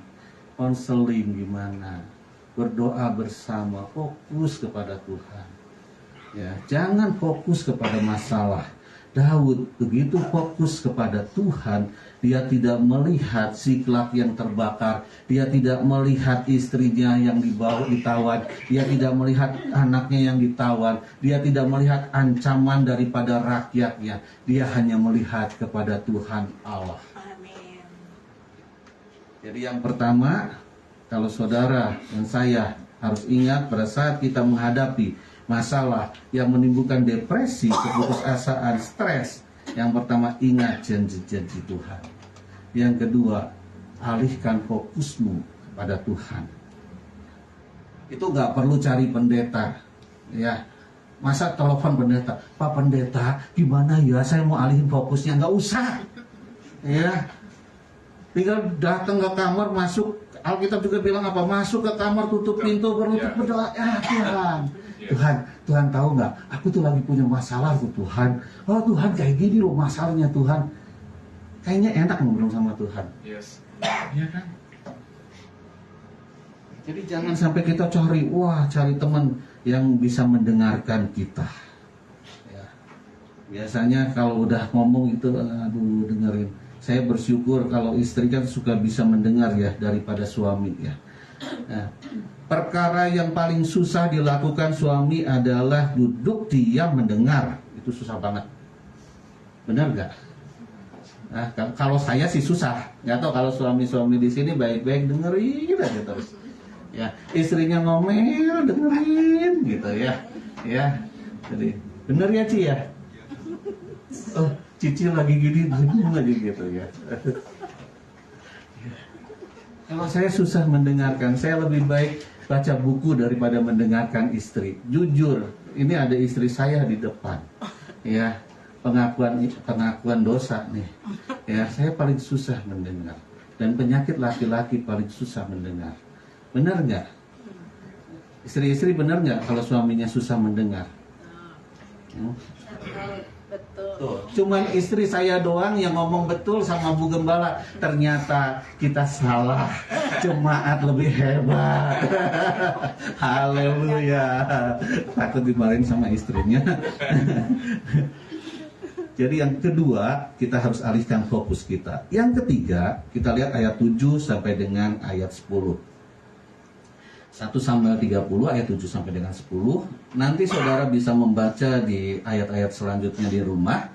Speaker 3: konseling gimana, berdoa bersama, fokus kepada Tuhan. Ya, jangan fokus kepada masalah. Daud begitu fokus kepada Tuhan, dia tidak melihat Siklag yang terbakar, dia tidak melihat istrinya yang ditawan, dia tidak melihat anaknya yang ditawan, dia tidak melihat ancaman daripada rakyatnya, dia hanya melihat kepada Tuhan Allah.
Speaker 4: Amin.
Speaker 3: Jadi yang pertama, kalau saudara dan saya harus ingat pada saat kita menghadapi masalah yang menimbulkan depresi, keputusasaan, stres. Yang pertama, ingat janji-janji Tuhan. Yang kedua, alihkan fokusmu pada Tuhan. Itu nggak perlu cari pendeta, ya. Masa telepon pendeta, Pak Pendeta, gimana ya? Saya mau alihin fokusnya, nggak usah, ya. Tinggal datang ke kamar, masuk. Alkitab juga bilang apa? Masuk ke kamar, tutup pintu, berlutut berdoa. Ya Tuhan, Tuhan tahu nggak? Aku tuh lagi punya masalah tuh Tuhan. Oh Tuhan, kayak gini loh masalahnya Tuhan. Kayaknya enak ngobrol sama Tuhan.
Speaker 2: Yes.
Speaker 3: Iya kan? Jadi jangan sampai kita cari teman yang bisa mendengarkan kita. Ya. Biasanya kalau udah ngomong itu, aduh dengerin. Saya bersyukur kalau istri kan suka bisa mendengar ya daripada suami ya. Nah, perkara yang paling susah dilakukan suami adalah duduk diam mendengar. Itu susah banget. Benar gak? Nah, kalau saya sih susah. Nggak tahu kalau suami-suami di sini baik-baik dengerin aja terus. Ya, istrinya ngomel dengerin gitu ya. Ya. Jadi bener ya Ci ya? Oh, Cici lagi gini, bingung aja gitu ya. Kalau saya susah mendengarkan, saya lebih baik baca buku daripada mendengarkan istri. Jujur, ini ada istri saya di depan. Ya, pengakuan dosa nih. Ya, saya paling susah mendengar. Dan penyakit laki-laki paling susah mendengar. Benar nggak? Istri-istri benar nggak kalau suaminya susah mendengar?
Speaker 4: Betul.
Speaker 3: Tuh, cuman istri saya doang yang ngomong betul sama Bu Gembala. Ternyata kita salah. Jemaat lebih hebat. Haleluya. Takut dimarahin sama istrinya. Jadi yang kedua, kita harus alihkan fokus kita. Yang ketiga, kita lihat ayat 7 sampai dengan ayat 10. 1 Samuel 30 ayat 7 sampai dengan 10. Nanti saudara bisa membaca di ayat-ayat selanjutnya di rumah.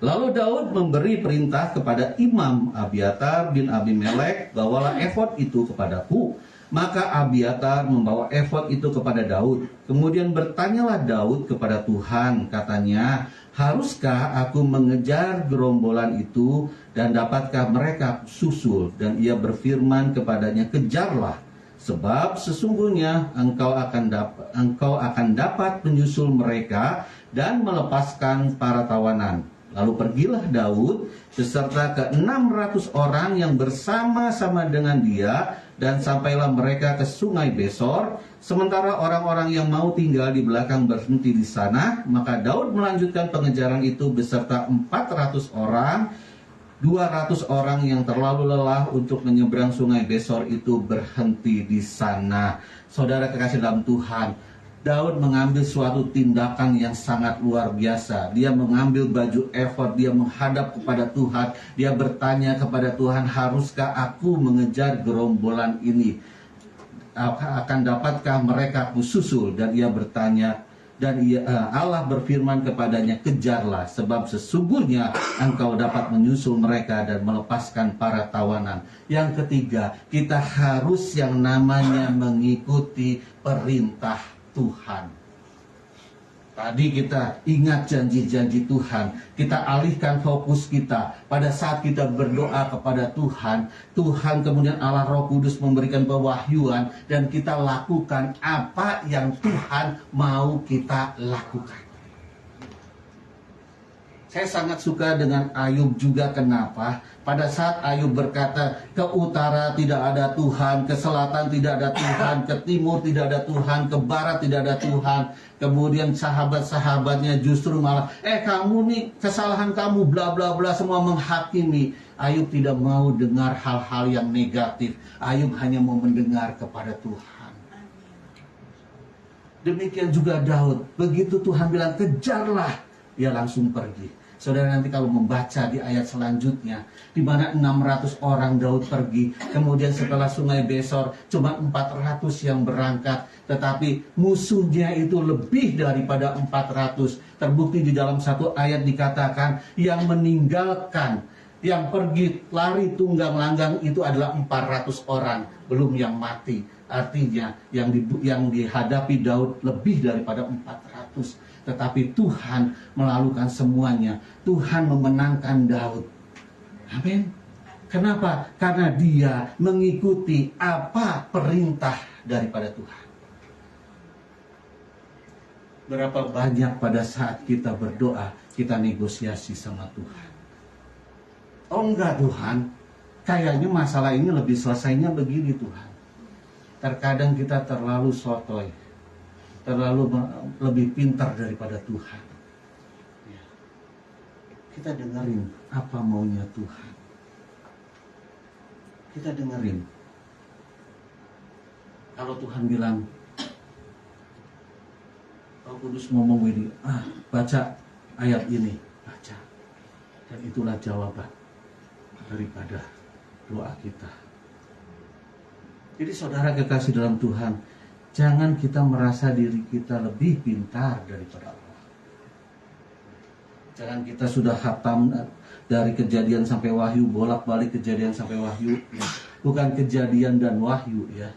Speaker 3: Lalu Daud memberi perintah kepada Imam Abiatar bin Abimelek, bawalah efod itu kepadaku. Maka Abiatar membawa efod itu kepada Daud. Kemudian bertanyalah Daud kepada Tuhan, katanya, haruskah aku mengejar gerombolan itu dan dapatkah mereka susul? Dan ia berfirman kepadanya, kejarlah. Sebab sesungguhnya engkau akan dapat menyusul mereka dan melepaskan para tawanan. Lalu pergilah Daud beserta ke-600 orang yang bersama-sama dengan dia, dan sampailah mereka ke sungai Besor. Sementara orang-orang yang mau tinggal di belakang berhenti di sana. Maka Daud melanjutkan pengejaran itu beserta 400 orang. 200 orang yang terlalu lelah untuk menyeberang sungai Besor itu berhenti di sana. Saudara kekasih dalam Tuhan, Daud mengambil suatu tindakan yang sangat luar biasa. Dia mengambil baju efod, dia menghadap kepada Tuhan. Dia bertanya kepada Tuhan, haruskah aku mengejar gerombolan ini? Akan dapatkah mereka kususul? Dan ia bertanya, Allah berfirman kepadanya, kejarlah, sebab sesungguhnya engkau dapat menyusul mereka dan melepaskan para tawanan. Yang ketiga, kita harus yang namanya mengikuti perintah Tuhan. Tadi kita ingat janji-janji Tuhan. Kita alihkan fokus kita. Pada saat kita berdoa kepada Tuhan, Tuhan kemudian Allah Roh Kudus memberikan pewahyuan, dan kita lakukan apa yang Tuhan mau kita lakukan. Saya sangat suka dengan Ayub juga. Kenapa? Pada saat Ayub berkata, ke utara tidak ada Tuhan, ke selatan tidak ada Tuhan, ke timur tidak ada Tuhan, ke barat tidak ada Tuhan. Kemudian sahabat-sahabatnya justru malah, kamu nih, kesalahan kamu, bla bla bla, semua menghakimi. Ayub tidak mau dengar hal-hal yang negatif. Ayub hanya mau mendengar kepada Tuhan. Demikian juga Daud. Begitu Tuhan bilang, kejarlah, dia langsung pergi. Saudara nanti kalau membaca di ayat selanjutnya, di mana 600 orang Daud pergi, kemudian setelah sungai Besor cuma 400 yang berangkat, tetapi musuhnya itu lebih daripada 400. Terbukti di dalam satu ayat dikatakan yang meninggalkan, yang pergi lari tunggang langgang itu adalah 400 orang, belum yang mati. Artinya yang dihadapi Daud lebih daripada 400. Tetapi Tuhan melakukan semuanya. Tuhan memenangkan Daud. Amin. Kenapa? Karena dia mengikuti apa perintah daripada Tuhan. Berapa banyak pada saat kita berdoa, kita negosiasi sama Tuhan. Oh enggak Tuhan, kayaknya masalah ini lebih selesainya begini Tuhan. Terkadang kita terlalu sotoy, terlalu lebih pintar daripada Tuhan. Kita dengerin apa maunya Tuhan. Kita dengerin. Kalau Tuhan bilang, Roh Kudus ngomong ini, baca ayat ini, baca. Dan itulah jawaban daripada doa kita. Jadi saudara kekasih dalam Tuhan, jangan kita merasa diri kita lebih pintar daripada Allah. Jangan kita sudah hatam dari Kejadian sampai Wahyu, bolak-balik Kejadian sampai Wahyu. Bukan Kejadian dan Wahyu ya.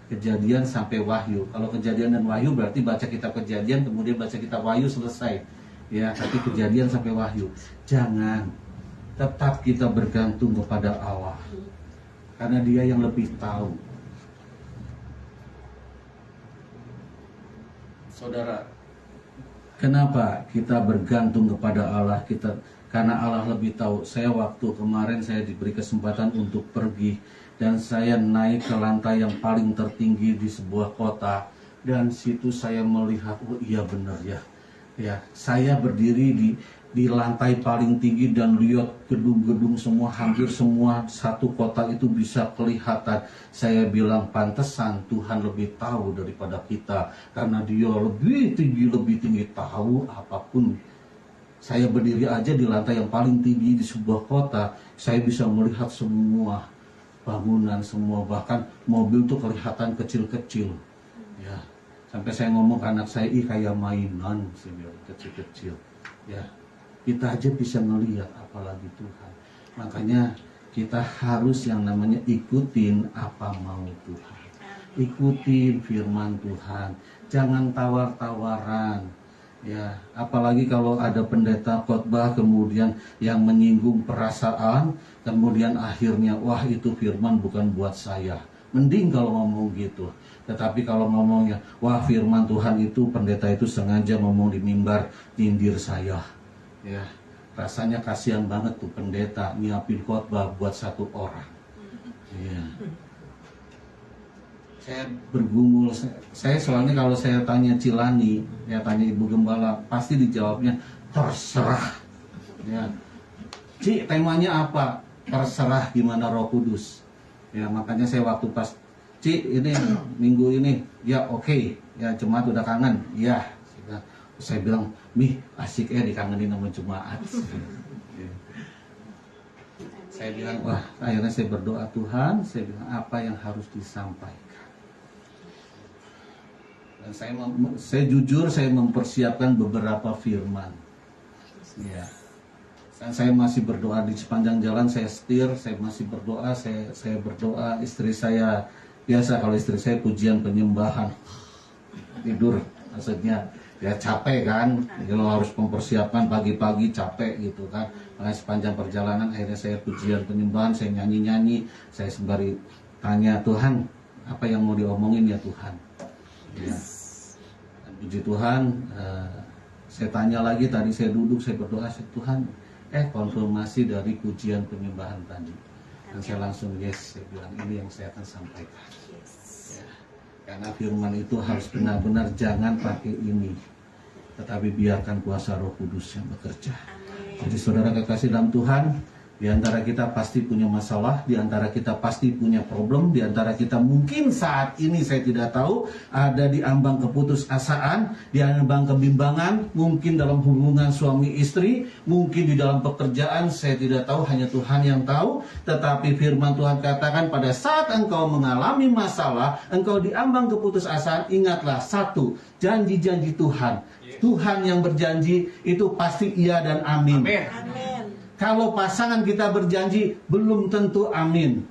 Speaker 3: Kejadian sampai Wahyu. Kalau Kejadian dan Wahyu berarti baca kitab Kejadian, kemudian baca kitab Wahyu, selesai. Ya, tapi Kejadian sampai Wahyu. Jangan. Tetap kita bergantung kepada Allah. Karena Dia yang lebih tahu. Saudara, kenapa kita bergantung kepada Allah? Karena Allah lebih tahu. Saya waktu kemarin saya diberi kesempatan untuk pergi dan saya naik ke lantai yang paling tertinggi di sebuah kota, dan situ saya melihat, oh iya benar ya. Ya, saya berdiri di lantai paling tinggi dan lihat gedung-gedung semua, hampir semua satu kota itu bisa kelihatan. Saya bilang pantesan Tuhan lebih tahu daripada kita, karena Dia lebih tinggi tahu apapun. Saya berdiri aja di lantai yang paling tinggi di sebuah kota, saya bisa melihat semua bangunan, semua, bahkan mobil tuh kelihatan kecil-kecil. Ya, sampai saya ngomong ke anak saya, kayak mainan, saya bilang, kecil-kecil. Ya, kita aja bisa melihat, apalagi Tuhan. Makanya kita harus yang namanya ikutin apa mau Tuhan. Ikutin firman Tuhan. Jangan tawar-tawaran. Ya, apalagi kalau ada pendeta khotbah kemudian yang menyinggung perasaan, kemudian akhirnya wah itu firman bukan buat saya. Mending kalau ngomong gitu. Tetapi kalau ngomongnya wah firman Tuhan itu pendeta itu sengaja ngomong di mimbar nyindir saya. Ya, rasanya kasihan banget tuh pendeta nyiapin khotbah buat satu orang. Ya. Saya bergumul, saya soalnya kalau saya tanya Cilani, ya tanya Ibu Gembala, pasti dijawabnya terserah. Ya, Ci, temanya apa? Terserah, gimana Roh Kudus. Ya, makanya saya waktu pas, Ci, ini minggu ini, ya oke. Ya jemaat udah kangen, ya. Saya bilang, Mih, asik dikangenin sama jemaat. Saya bilang, wah, akhirnya saya berdoa, Tuhan, saya bilang apa yang harus disampaikan. Dan saya jujur, saya mempersiapkan beberapa firman. Ya. Dan saya masih berdoa di sepanjang jalan, saya setir, saya masih berdoa, saya berdoa. Istri saya biasa, kalau istri saya pujian penyembahan, tidur, maksudnya ya capek kan, kalau harus mempersiapkan pagi-pagi capek gitu kan. Makanya sepanjang perjalanan akhirnya saya pujian penyembahan, saya nyanyi-nyanyi, saya sembari tanya Tuhan, apa yang mau diomongin ya Tuhan. Ya. Dan puji Tuhan, saya tanya lagi, tadi saya duduk, saya berdoa, Tuhan, konfirmasi dari pujian penyembahan tadi. Dan saya langsung yes, saya bilang ini yang saya akan sampaikan. Ya. Karena firman itu harus benar-benar jangan pakai ini, tetapi biarkan kuasa Roh Kudus yang bekerja. Jadi saudara kekasih dalam Tuhan, di antara kita pasti punya masalah, di antara kita pasti punya problem, di antara kita mungkin saat ini saya tidak tahu ada di ambang keputusasaan, di ambang kebimbangan, mungkin dalam hubungan suami istri, mungkin di dalam pekerjaan, saya tidak tahu, hanya Tuhan yang tahu. Tetapi firman Tuhan katakan pada saat engkau mengalami masalah, engkau di ambang keputusasaan, ingatlah satu, janji-janji Tuhan. Tuhan yang berjanji itu pasti iya dan amin.
Speaker 4: Amin.
Speaker 3: Kalau pasangan kita berjanji, belum tentu amin.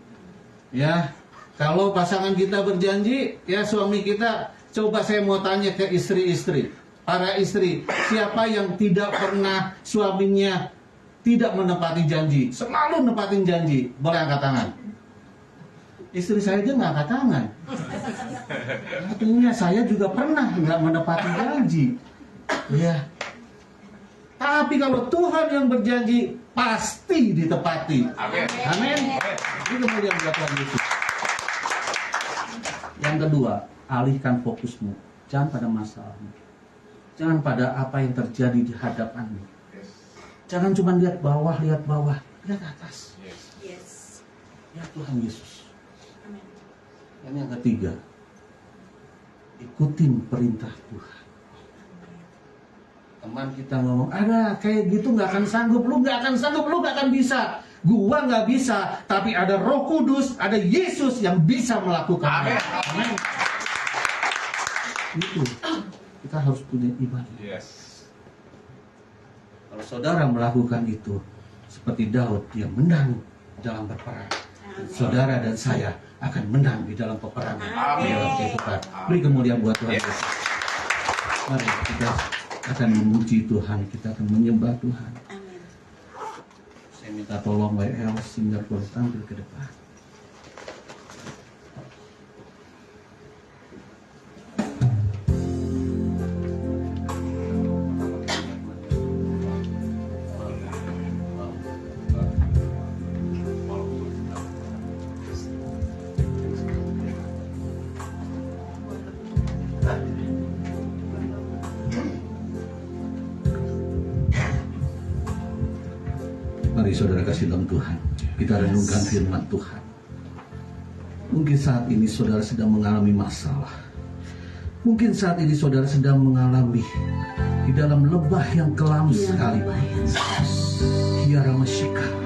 Speaker 3: Ya, kalau pasangan kita berjanji, ya suami kita, coba saya mau tanya ke istri-istri, para istri, siapa yang tidak pernah suaminya tidak menepati janji, selalu nepatin janji, boleh angkat tangan. Istri saya aja nggak angkat tangan. Artinya saya juga pernah nggak menepati janji. Ya. Tapi kalau Tuhan yang berjanji pasti ditepati.
Speaker 4: Amin.
Speaker 3: Amin. Itu kemuliaan buat Tuhan Yesus. Yang kedua, alihkan fokusmu. Jangan pada masalahmu. Jangan pada apa yang terjadi di hadapanmu. Jangan cuma lihat bawah, lihat atas.
Speaker 4: Yes.
Speaker 3: Ya Tuhan Yesus.
Speaker 4: Amin.
Speaker 3: Dan yang ketiga, ikutin perintah Tuhan. Teman kita ngomong, ada kayak gitu nggak akan sanggup, lu nggak akan bisa. Gua nggak bisa, tapi ada Roh Kudus, ada Yesus yang bisa melakukannya. Amin. Itu kita harus punya iman.
Speaker 4: Yes.
Speaker 3: Kalau saudara melakukan itu, seperti Daud, dia menang dalam berperang. Saudara dan saya akan menang di dalam peperangan. Di dalam kehidupan. Beri kemuliaan buat Tuhan Yesus. Mari kita akan memuji Tuhan, kita akan menyembah Tuhan. Saya minta tolong WL singer boleh tampil ke depan. Mari saudara kasih dalam Tuhan, kita renungkan firman Tuhan. Mungkin saat ini saudara sedang mengalami masalah. Mungkin saat ini saudara sedang mengalami di dalam lembah yang kelam sekali. Tiara Masyika.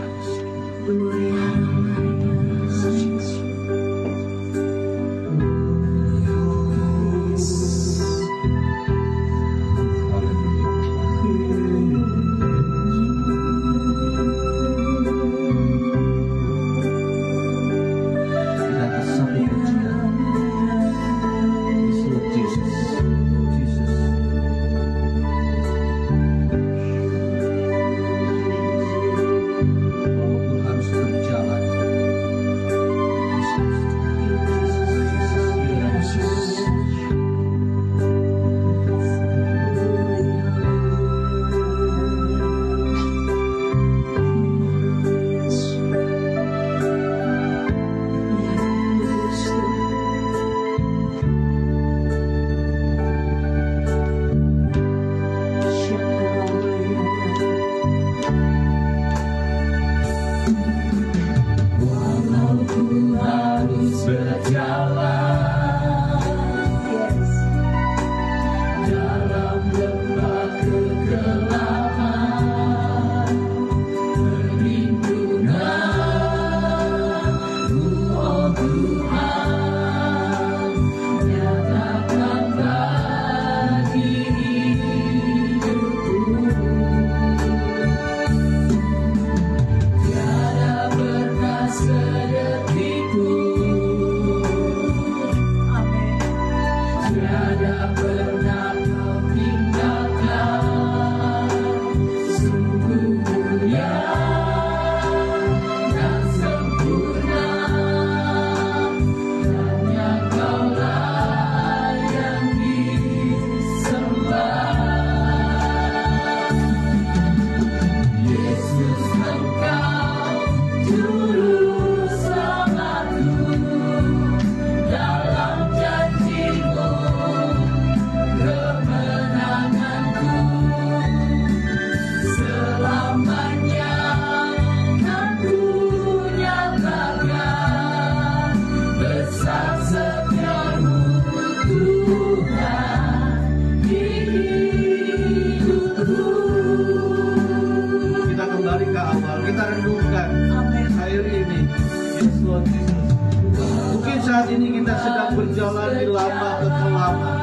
Speaker 3: Mungkin saat ini kita sedang berjalan di lembah kekelaman.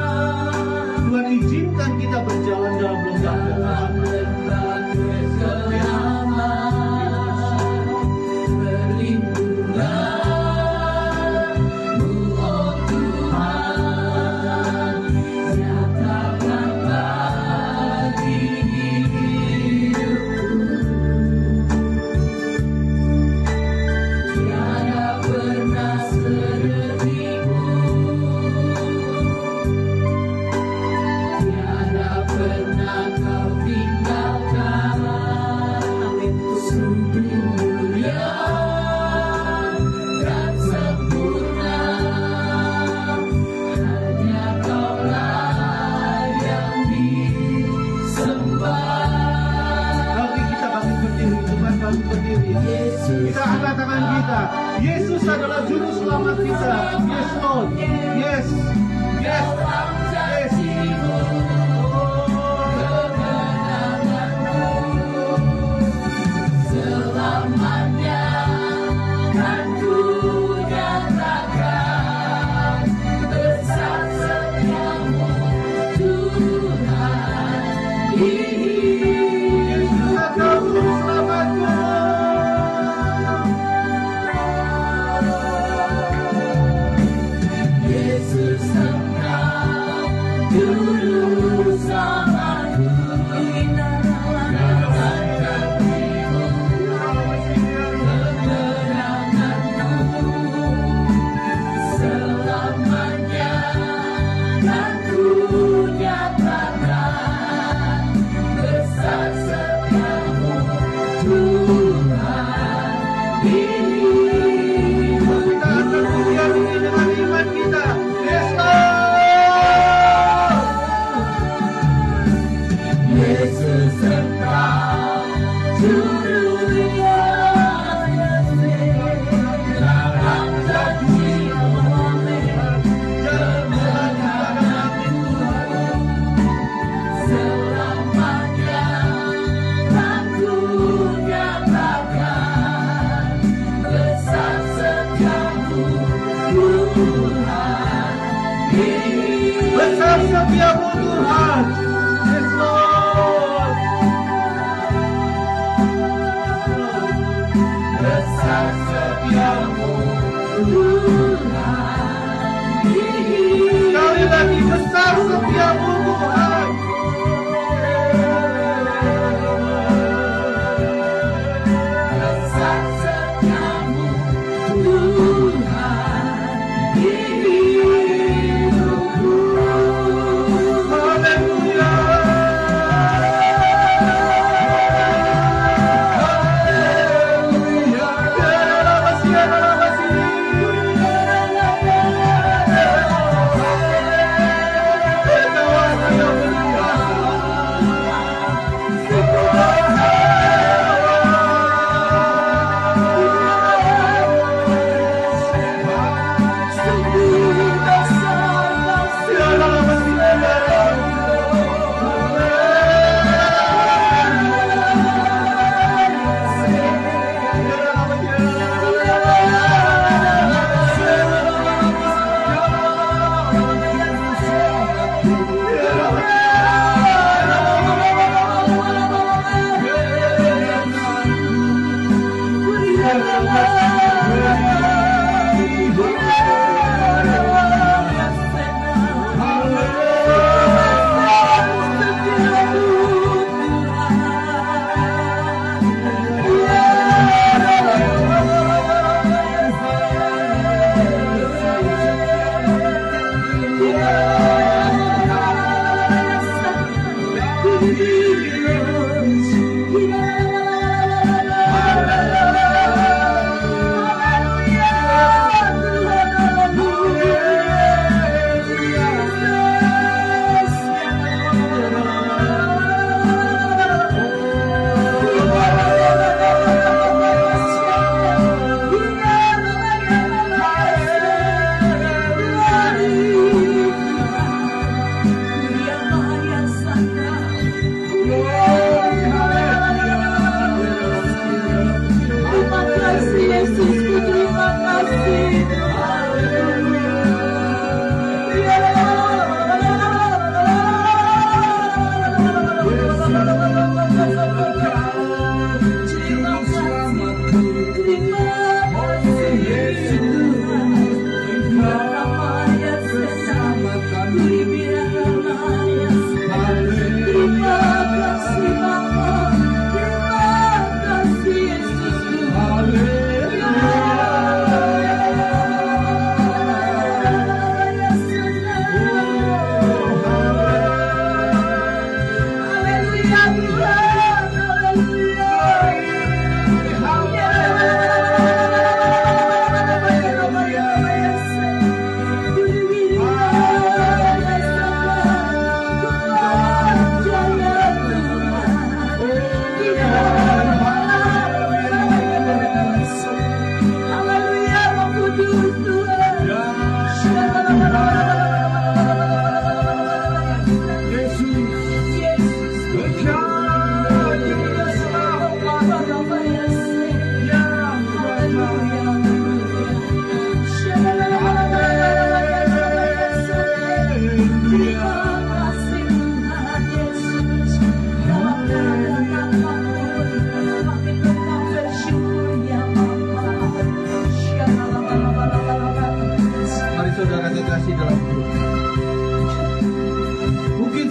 Speaker 3: Tuhan izinkan kita berjalan dalam lembah Yesus adalah juru selamat kita. Yes Lord. Yes. Yes. Yes.
Speaker 4: Selamanya kan ku nyatakan besar setiamu Tuhan.
Speaker 1: Yesus adalah juru selamatku.
Speaker 4: Yesus engkau juru selamatku. Yesus Engkau juru yang dalam janji-Mu kemenangan aku selamanya kan ku nyatakan besar setiamu Tuhan.
Speaker 3: Besar setiamu Tuhan. Yes, Lord.
Speaker 4: Besar setiamu Tuhan.
Speaker 3: Sekali lagi besar setiamu Tuhan.
Speaker 4: Besar setiamu Tuhan di hidupku.
Speaker 3: Haleluya. Haleluya.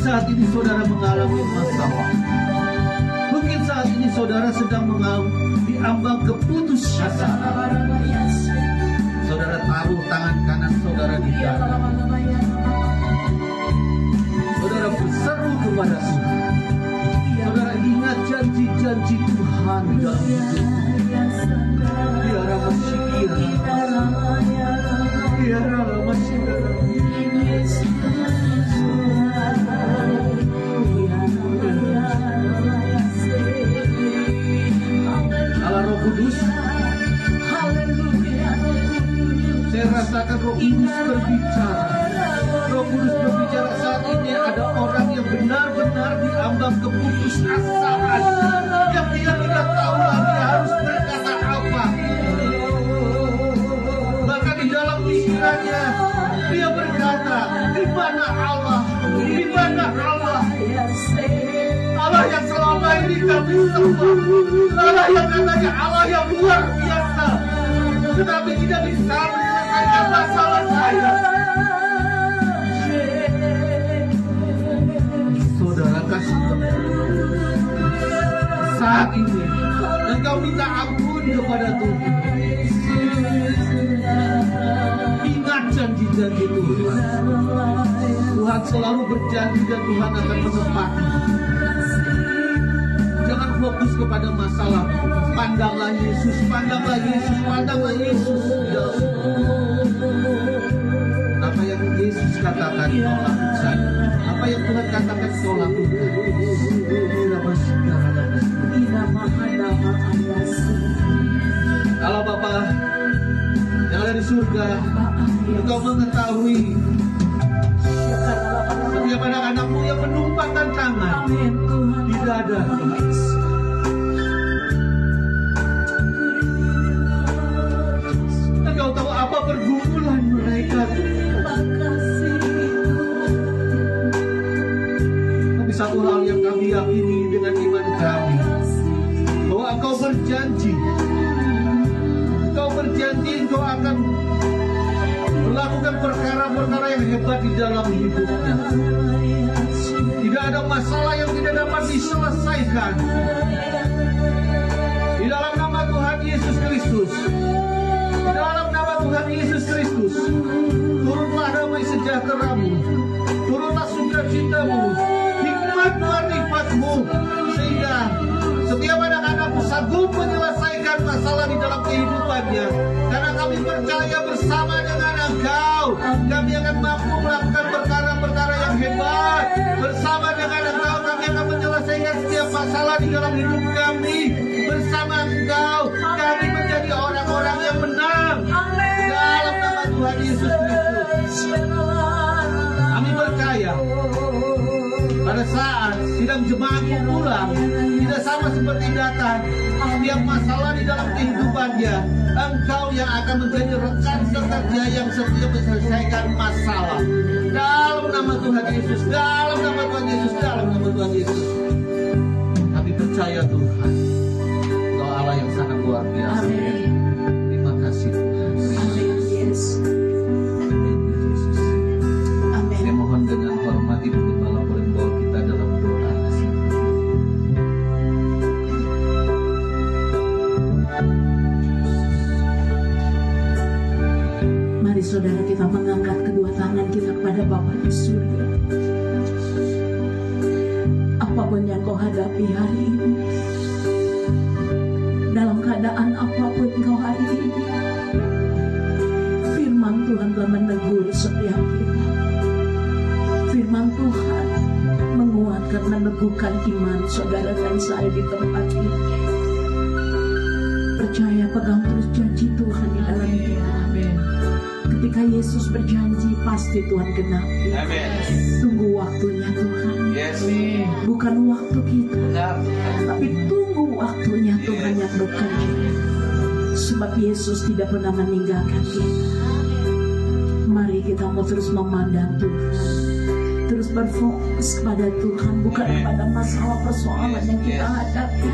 Speaker 3: saat ini saudara mengalami masalah. Mungkin saat ini saudara sedang mengalami ambang keputusasaan. Saudara taruh tangan kanan saudara di dada. Saudara berseru kepada Tuhan. Saudara ingat janji-janji Tuhan dalam hidupmu. Biarlah masih biarlah masih biarlah. silakan Roh Kudus berbicara. Roh Kudus berbicara saat ini. Ada orang yang benar-benar diambang keputusasaan, yang dia tidak tahu lagi harus berkata apa. Bahkan di dalam pikirannya dia berkata, di mana Allah? Di mana Allah? Allah yang selama ini kami sembah, Allah yang katanya Allah yang luar biasa, tetapi tidak bisa menyelesaikan masalah saya. Saudara kasih saat ini engkau minta ampun kepada Tuhan. Ingat janji-janji Tuhan. Tuhan selalu berjanji dan Tuhan akan menepati. Jangan fokus kepada masalah. Pandanglah Yesus, pandanglah Yesus, pandanglah Yesus. Apa yang Yesus katakan kau lakukan. Apa yang Tuhan katakan kau lakukan. Allah Bapa yang ada di surga, Engkau mengetahui setiap anak-anakmu yang menumpahkan tangan di dada. Engkau tahu apa pergumulan mereka. Tapi satu hal yang kami yakini dengan iman kami, bahwa Engkau berjanji. Engkau berjanji Engkau akan melakukan perkara-perkara yang hebat di dalam hidupnya. Tidak ada masalah yang tidak dapat diselesaikan. Di dalam nama Tuhan Yesus Kristus. Di dalam nama Tuhan Yesus Kristus. Turunlah damai sejahtera-Mu. Turunlah sukacita-Mu. Hikmat-hikmat-Mu. Sehingga setiap anak-anakmu sanggup menyelesaikan masalah di dalam kehidupannya. Karena kami percaya bersama dengan Engkau, kami akan mampu melakukan perkara-perkara yang hebat. Bersama dengan Engkau, kami akan menyelesaikan setiap masalah di dalam hidup kami. Bersama Engkau, kami menjadi orang-orang yang menang. Dalam nama Tuhan Yesus Kristus. Kami percaya pada saat sidang jemaatmu pulang, tidak sama seperti datang. Setiap masalah di dalam kehidupannya, Engkau yang akan menjadi rekan sekerja yang setia menyelesaikan masalah. Dalam nama Tuhan Yesus, dalam nama Tuhan Yesus, dalam nama Tuhan Yesus. Kami percaya Tuhan, Engkau Allah yang sangat luar biasa. Terima kasih Tuhan. Saya mohon dengan hormat Ibu Gembala boleh membawa kita dalam doa.
Speaker 5: Mari saudara kita mengangkat kedua tangan kita kepada Bapa di surga. Apapun yang kau hadapi hari ini, dalam keadaan apapun kau hari ini, firman Tuhan telah menegur setiap kita. Firman Tuhan menguatkan, meneguhkan iman saudara dan saya di tempat ini. Percaya, pegang terus janji Tuhan di dalam hidup.
Speaker 1: Amin.
Speaker 5: Ketika Yesus berjanji, pasti Tuhan genapi. Tunggu waktunya Tuhan. Bukan waktu kita, tapi tunggu waktunya Tuhan yang bekerja. Sebab Yesus tidak pernah meninggalkan kita. Mari kita mau terus memandang Tuhan, terus berfokus kepada Tuhan, bukan kepada masalah persoalan yang kita hadapi.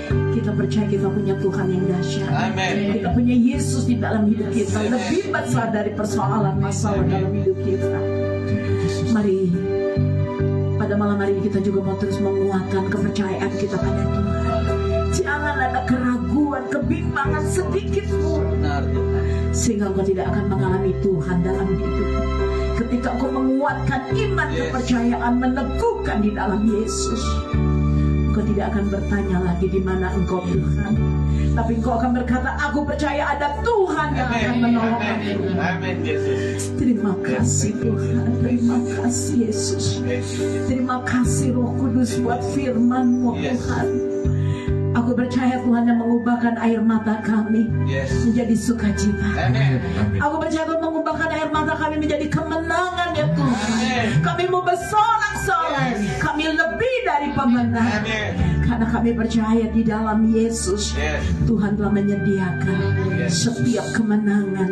Speaker 5: Kita percaya kita punya Tuhan yang dahsyat. Kita punya Yesus di dalam hidup kita, lebih besar dari persoalan masalah dalam hidup kita. Mari pada malam hari ini kita juga mau terus menguatkan kepercayaan kita pada Tuhan. Jangan ada keraguan, kebimbangan sedikit pun, sehingga engkau tidak akan mengalami Tuhan dalam hidup. Ketika engkau menguatkan iman, kepercayaan, meneguhkan di dalam Yesus, engkau tidak akan bertanya lagi di mana engkau Tuhan, tapi engkau akan berkata, aku percaya ada Tuhan yang akan menolong aku. Terima kasih Tuhan, terima kasih Yesus, terima kasih Roh Kudus buat firman-Mu Tuhan. Aku percaya Tuhan yang mengubahkan air mata kami menjadi sukacita. Aku percaya Tuhan mengubahkan air mata kami menjadi kemenangan ya Tuhan. Kami mau bersorak-sorai. Kami lebih dari pemenang. Karena kami percaya di dalam Yesus Tuhan telah menyediakan setiap kemenangan.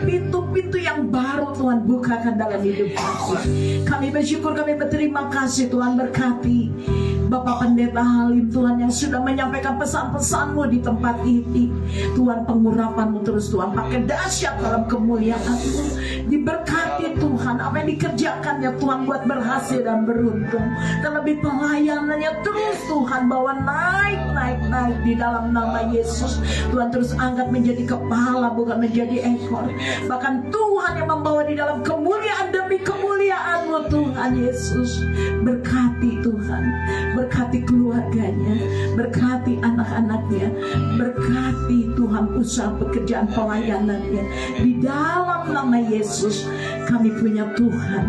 Speaker 5: Pintu-pintu yang baru Tuhan bukakan dalam hidup kami. Kami bersyukur, kami berterima kasih. Tuhan berkati Bapak Pendeta Halim Tuhan yang sudah menyampaikan pesan-pesan-Mu di tempat ini. Tuhan, pengurapan-Mu terus Tuhan pakai dahsyat dalam kemuliaan-Mu. Diberkati Tuhan, apa yang dikerjakannya Tuhan buat berhasil dan beruntung. Terlebih pelayanannya terus Tuhan bawa naik di dalam nama Yesus. Tuhan terus angkat menjadi kepala bukan menjadi ekor. Bahkan Tuhan yang membawa di dalam kemuliaan demi kemuliaan-Mu Tuhan Yesus. Berkati Tuhan, berkati keluarganya, berkati anak-anaknya, berkati Tuhan usaha pekerjaan pelayanannya. Di dalam nama Yesus kami punya Tuhan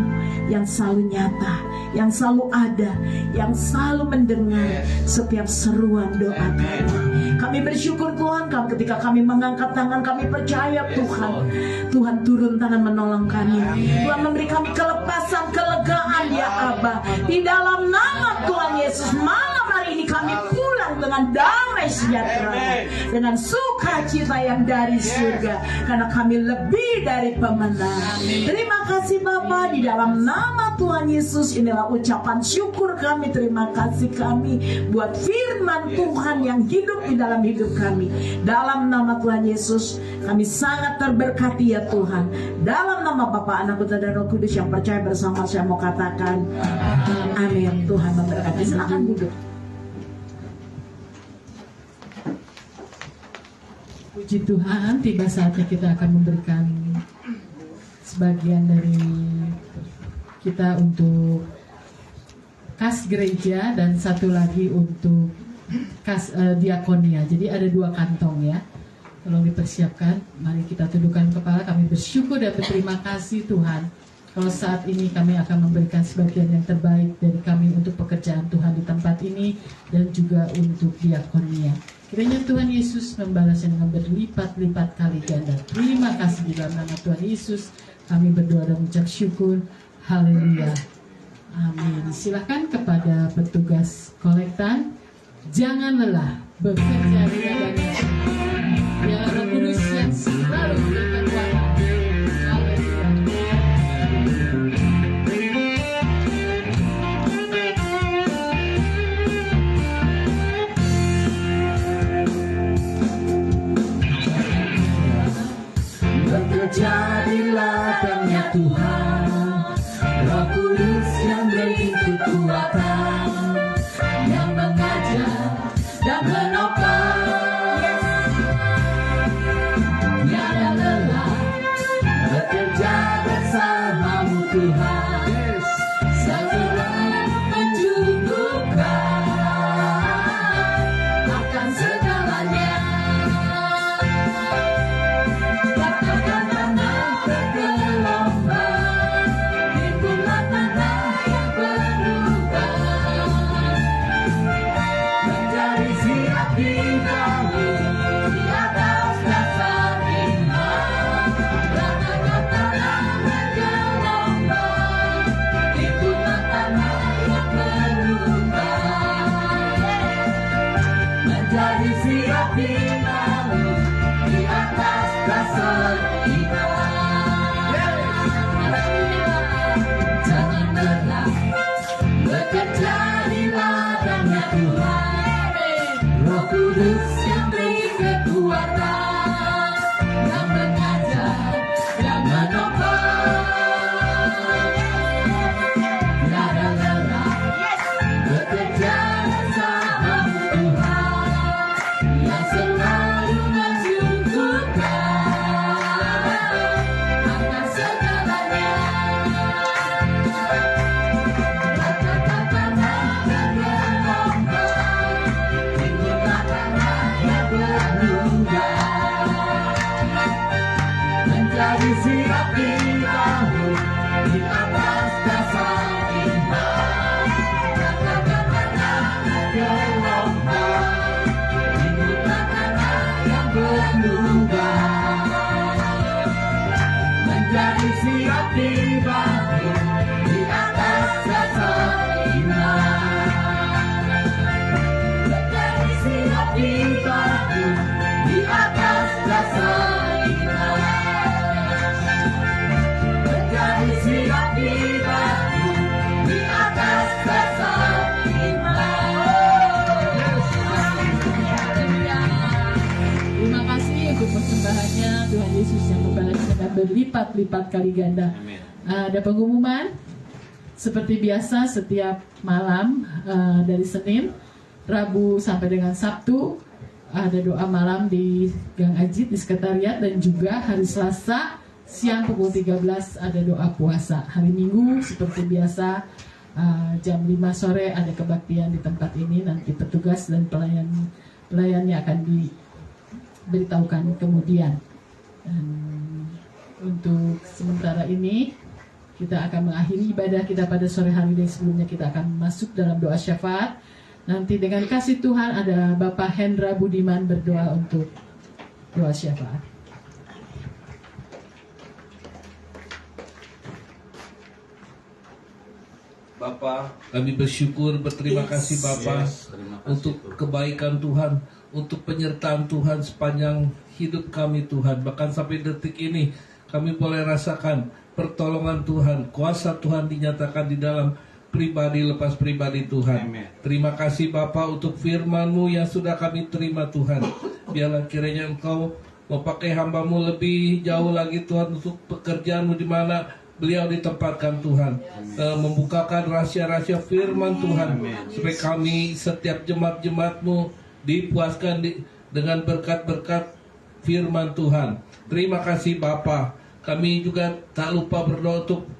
Speaker 5: yang selalu nyata, yang selalu ada, yang selalu mendengar setiap seruan doa kami. Kami bersyukur Tuhan, ketika kami mengangkat tangan kami percaya Tuhan, Tuhan turun tangan menolong kami. Tuhan memberi kami kelepasan, kelegaan ya Aba. Di dalam nama Tuhan Yesus, malam hari ini kami pulang dengan damai sejahtera, dengan sukacita yang dari surga, karena kami lebih dari pemenang. Terima kasih Bapa, di dalam nama Tuhan Yesus inilah ucapan syukur kami, terima kasih kami buat firman Tuhan yang hidup di dalam hidup kami. Dalam nama Tuhan Yesus kami sangat terberkati ya Tuhan. Dalam nama Bapa, Anak, Putra dan Roh Kudus yang percaya bersama saya mau katakan amin. Tuhan memberkati. Silakan duduk.
Speaker 1: Puji Tuhan, tiba saatnya kita akan memberikan sebagian dari kita untuk kas gereja dan satu lagi untuk kas diakonia. Jadi ada 2 kantong ya. Tolong dipersiapkan. Mari kita tundukkan kepala. Kami bersyukur dan berterima kasih Tuhan. Kalau saat ini kami akan memberikan sebagian yang terbaik dari kami untuk pekerjaan Tuhan di tempat ini dan juga untuk diakonia. Kiranya Tuhan Yesus membalasnya dengan berlipat-lipat kali ganda. Terima kasih di dalam nama Tuhan Yesus. Kami berdoa dan mengucap syukur. Haleluya. Amin. Silakan kepada petugas kolektan. Jangan lelah bekerja dengan banyak. Biarlah Roh Kudus yang selalu memberikan kuasa.
Speaker 4: Bekerja di ladangnya Tuhan, Roh Kudus yang beri kekuatan, yang mengajar dan menopang. Tiada lelah bekerja bersamamu Tuhan, selalu mencukupkan akan segalanya. Katakan tanah bergelombang, timbullah tanah yang berubah, menjadi siap dibangun di atas dasar iman. Katakan tanah bergelombang, timbullah tanah yang berubah, menjadi siap dibangun di atas dasar iman. Jangan lelah bekerja di ladangnya Tuhan, Roh Kudus yang beri kekuatan, yang mengajar dan menopang. Tiada lelah bekerja bersamamu Tuhan, yang selalu mencukupkan akan segalanya. Katakan tanah bergelombang, timbullah tanah yang berubah,
Speaker 1: berlipat-lipat kali ganda. Ada pengumuman seperti biasa setiap malam dari Senin, Rabu sampai dengan Sabtu ada doa malam di Gang Ajit di sekretariat, dan juga hari Selasa siang pukul 13 ada doa puasa. Hari Minggu seperti biasa jam 5 sore ada kebaktian di tempat ini. Nanti petugas dan pelayannya akan diberitahukan kemudian. Dan untuk sementara ini kita akan mengakhiri ibadah kita pada sore hari, dan sebelumnya kita akan masuk dalam doa syafaat. Nanti dengan kasih Tuhan ada Bapak Hendra Budiman berdoa untuk doa syafaat.
Speaker 6: Bapa, kami bersyukur, berterima kasih Bapa untuk kebaikan Tuhan, untuk penyertaan Tuhan sepanjang hidup kami Tuhan. Bahkan sampai detik ini kami boleh rasakan pertolongan Tuhan, kuasa Tuhan dinyatakan di dalam pribadi lepas pribadi Tuhan. Terima kasih Bapa untuk firman-Mu yang sudah kami terima Tuhan. Biarlah kiranya Engkau memakai hamba-Mu lebih jauh lagi Tuhan untuk pekerjaan-Mu di mana beliau ditempatkan Tuhan, membukakan rahasia-rahasia firman Tuhan, supaya kami setiap jemaat-jemaat-Mu dipuaskan dengan berkat-berkat firman Tuhan. Terima kasih Bapa. Kami juga tak lupa berdoa untuk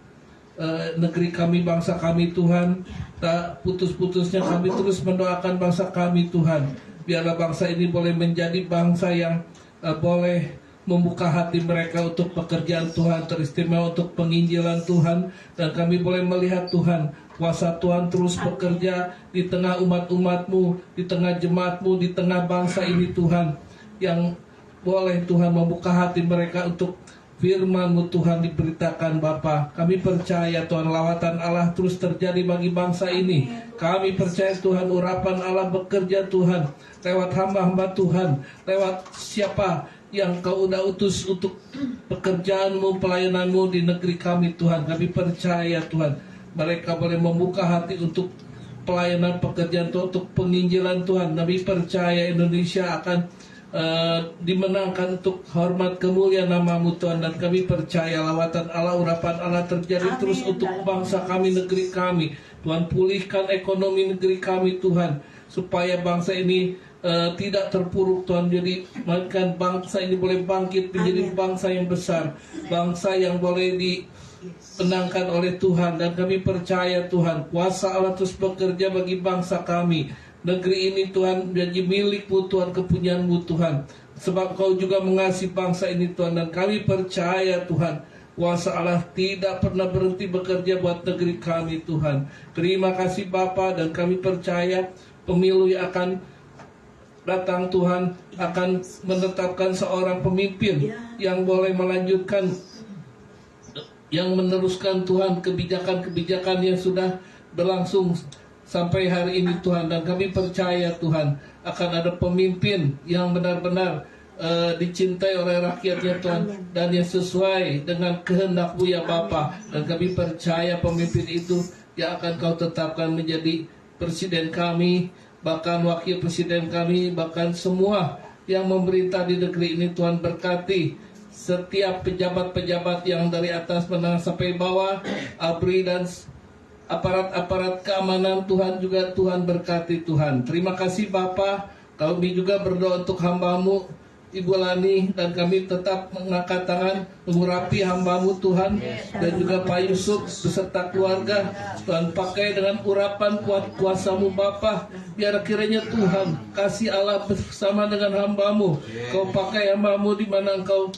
Speaker 6: negeri kami, bangsa kami Tuhan. Tak putus-putusnya kami terus mendoakan bangsa kami Tuhan. Biarlah bangsa ini boleh menjadi bangsa yang boleh membuka hati mereka untuk pekerjaan Tuhan, teristimewa untuk penginjilan Tuhan. Dan kami boleh melihat Tuhan, kuasa Tuhan terus bekerja di tengah umat-umat-Mu, di tengah jemaat-Mu, di tengah bangsa ini Tuhan. Yang boleh Tuhan membuka hati mereka untuk firman-Mu Tuhan diberitakan Bapa. Kami percaya Tuhan, lawatan Allah terus terjadi bagi bangsa ini. Kami percaya Tuhan, urapan Allah bekerja Tuhan, lewat hamba-hamba Tuhan, lewat siapa yang Kau udah utus untuk pekerjaan-Mu, pelayanan-Mu di negeri kami Tuhan. Kami percaya Tuhan, mereka boleh membuka hati untuk pelayanan pekerjaan Tuhan, untuk penginjilan Tuhan. Kami percaya Indonesia akan dimenangkan untuk hormat kemuliaan nama-Mu Tuhan. Dan kami percaya lawatan Allah, urapan Allah terjadi terus untuk bangsa kami, negeri kami. Tuhan, pulihkan ekonomi negeri kami Tuhan, supaya bangsa ini tidak terpuruk Tuhan. Jadi melainkan bangsa ini boleh bangkit menjadi bangsa yang besar, bangsa yang boleh dimenangkan oleh Tuhan. Dan kami percaya Tuhan, kuasa Allah terus bekerja bagi bangsa kami. Negeri ini Tuhan menjadi milik-Mu Tuhan, kepunyaan-Mu Tuhan. Sebab Kau juga mengasihi bangsa ini Tuhan. Dan kami percaya Tuhan, kuasa Allah tidak pernah berhenti bekerja buat negeri kami Tuhan. Terima kasih Bapa, dan kami percaya pemilu yang akan datang Tuhan akan menetapkan seorang pemimpin yang boleh melanjutkan, yang meneruskan Tuhan kebijakan-kebijakan yang sudah berlangsung sampai hari ini Tuhan. Dan kami percaya Tuhan akan ada pemimpin yang benar-benar dicintai oleh rakyatnya Tuhan, dan yang sesuai dengan kehendak-Mu ya Bapa. Dan kami percaya pemimpin itu yang akan Kau tetapkan menjadi presiden kami, bahkan wakil presiden kami, bahkan semua yang memerintah di negeri ini. Tuhan, berkati setiap pejabat-pejabat yang dari atas menengah sampai bawah, ABRI dan aparat-aparat keamanan Tuhan juga Tuhan berkati Tuhan. Terima kasih Bapa. Kami juga berdoa untuk hamba-Mu Ibu Lani, dan kami tetap mengangkat tangan mengurapi hamba-Mu Tuhan, dan juga Pak Yusuf beserta keluarga. Tuhan, pakai dengan urapan kuat kuasa-Mu Bapa. Biar kiranya Tuhan, kasih Allah bersama dengan hamba-Mu. Kau pakai hamba-Mu di mana Engkau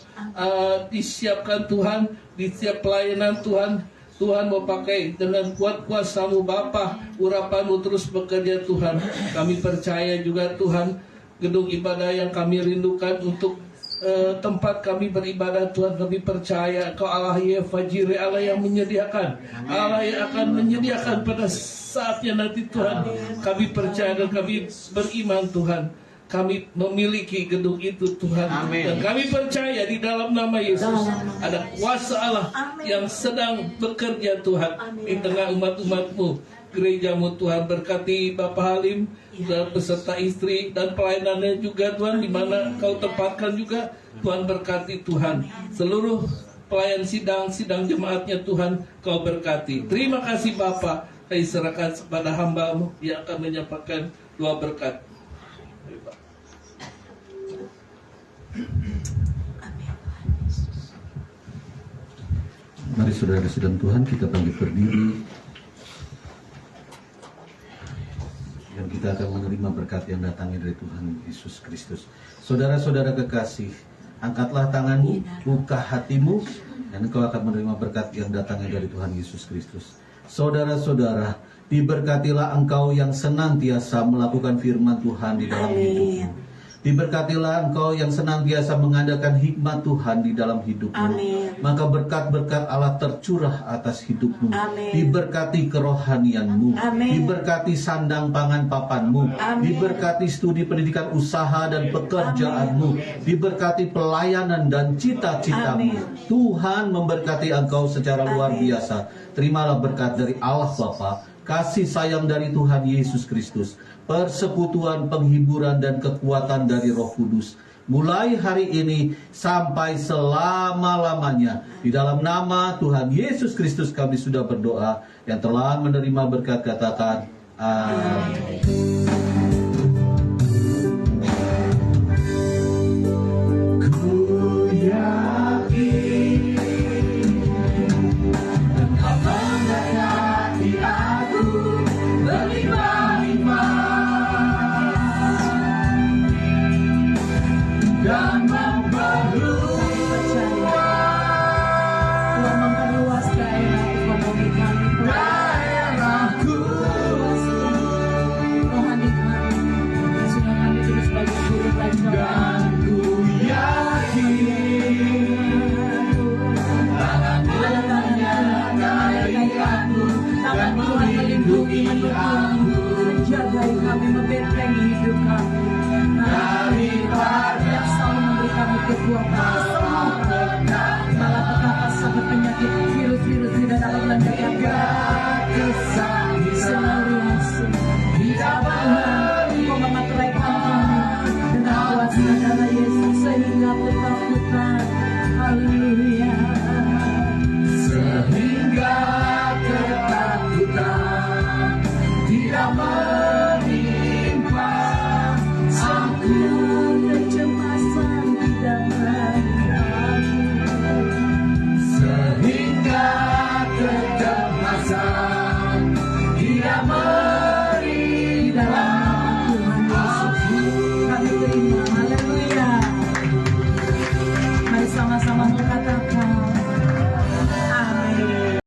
Speaker 6: disiapkan Tuhan, di setiap pelayanan Tuhan. Tuhan mau pakai dengan kuat kuasa-Mu Bapa, urapan-Mu terus bekerja Tuhan. Kami percaya juga Tuhan, gedung ibadah yang kami rindukan untuk tempat kami beribadah Tuhan, kami percaya Kau Allah ya Fajiri, Allah yang menyediakan, Allah yang akan menyediakan pada saatnya nanti Tuhan. Kami percaya dan kami beriman Tuhan, kami memiliki gedung itu Tuhan. Dan kami percaya di dalam nama Yesus ada kuasa Allah yang sedang bekerja Tuhan di tengah umat-umat-Mu. Gereja-Mu Tuhan, berkati Bapak Halim dan beserta istri dan pelayanannya juga Tuhan, di mana Kau tempatkan juga Tuhan. Berkati Tuhan seluruh pelayan sidang jemaatnya Tuhan Kau berkati. Terima kasih Bapa. Kami serahkan kepada hamba-Mu yang akan menyampaikan doa berkat.
Speaker 3: Mari saudara sidang Tuhan, kita bangkit berdiri dan kita akan menerima berkat yang datangnya dari Tuhan Yesus Kristus. Saudara-saudara kekasih, angkatlah tanganmu, buka hatimu, dan engkau akan menerima berkat yang datangnya dari Tuhan Yesus Kristus. Saudara-saudara, diberkatilah engkau yang senantiasa melakukan firman Tuhan di dalam hidupmu. Diberkatilah engkau yang senantiasa mengadakan hikmat Tuhan di dalam hidupmu.
Speaker 5: Amin.
Speaker 3: Maka berkat-berkat Allah tercurah atas hidupmu.
Speaker 5: Amin.
Speaker 3: Diberkati kerohanianmu.
Speaker 5: Amin.
Speaker 3: Diberkati sandang pangan papanmu.
Speaker 5: Amin.
Speaker 3: Diberkati studi pendidikan usaha dan pekerjaanmu. Diberkati pelayanan dan cita-citamu.
Speaker 5: Amin.
Speaker 3: Tuhan memberkati engkau secara luar
Speaker 5: Amin.
Speaker 3: biasa. Terimalah berkat dari Allah Bapa, kasih sayang dari Tuhan Yesus Kristus, persekutuan, penghiburan, dan kekuatan dari Roh Kudus, mulai hari ini sampai selama-lamanya. Di dalam nama Tuhan Yesus Kristus kami sudah berdoa. Yang telah menerima berkat katakan amin. Ku yakin Engkau memberkati aku dan
Speaker 5: memperluas daerah ekonomi kami,
Speaker 3: daerahku.
Speaker 5: rohani kami, sehingga kami terus bagi guru belajar.
Speaker 3: Dan ku yakin tangannya menyertai aku dan melindungi aku,
Speaker 5: menjagai kami, membentengi hidup kami,
Speaker 3: daripada
Speaker 5: yang selalu memberi kami kekuatan, malapetaka sakit penyakit, virus-virus tidak dapat melanda kami. Selalu langsung Tuhan, Engkau memateraikan kami dengan kuasa darah Yesus sehingga ketakutan, haleluya,
Speaker 3: sehingga ketakutan tidak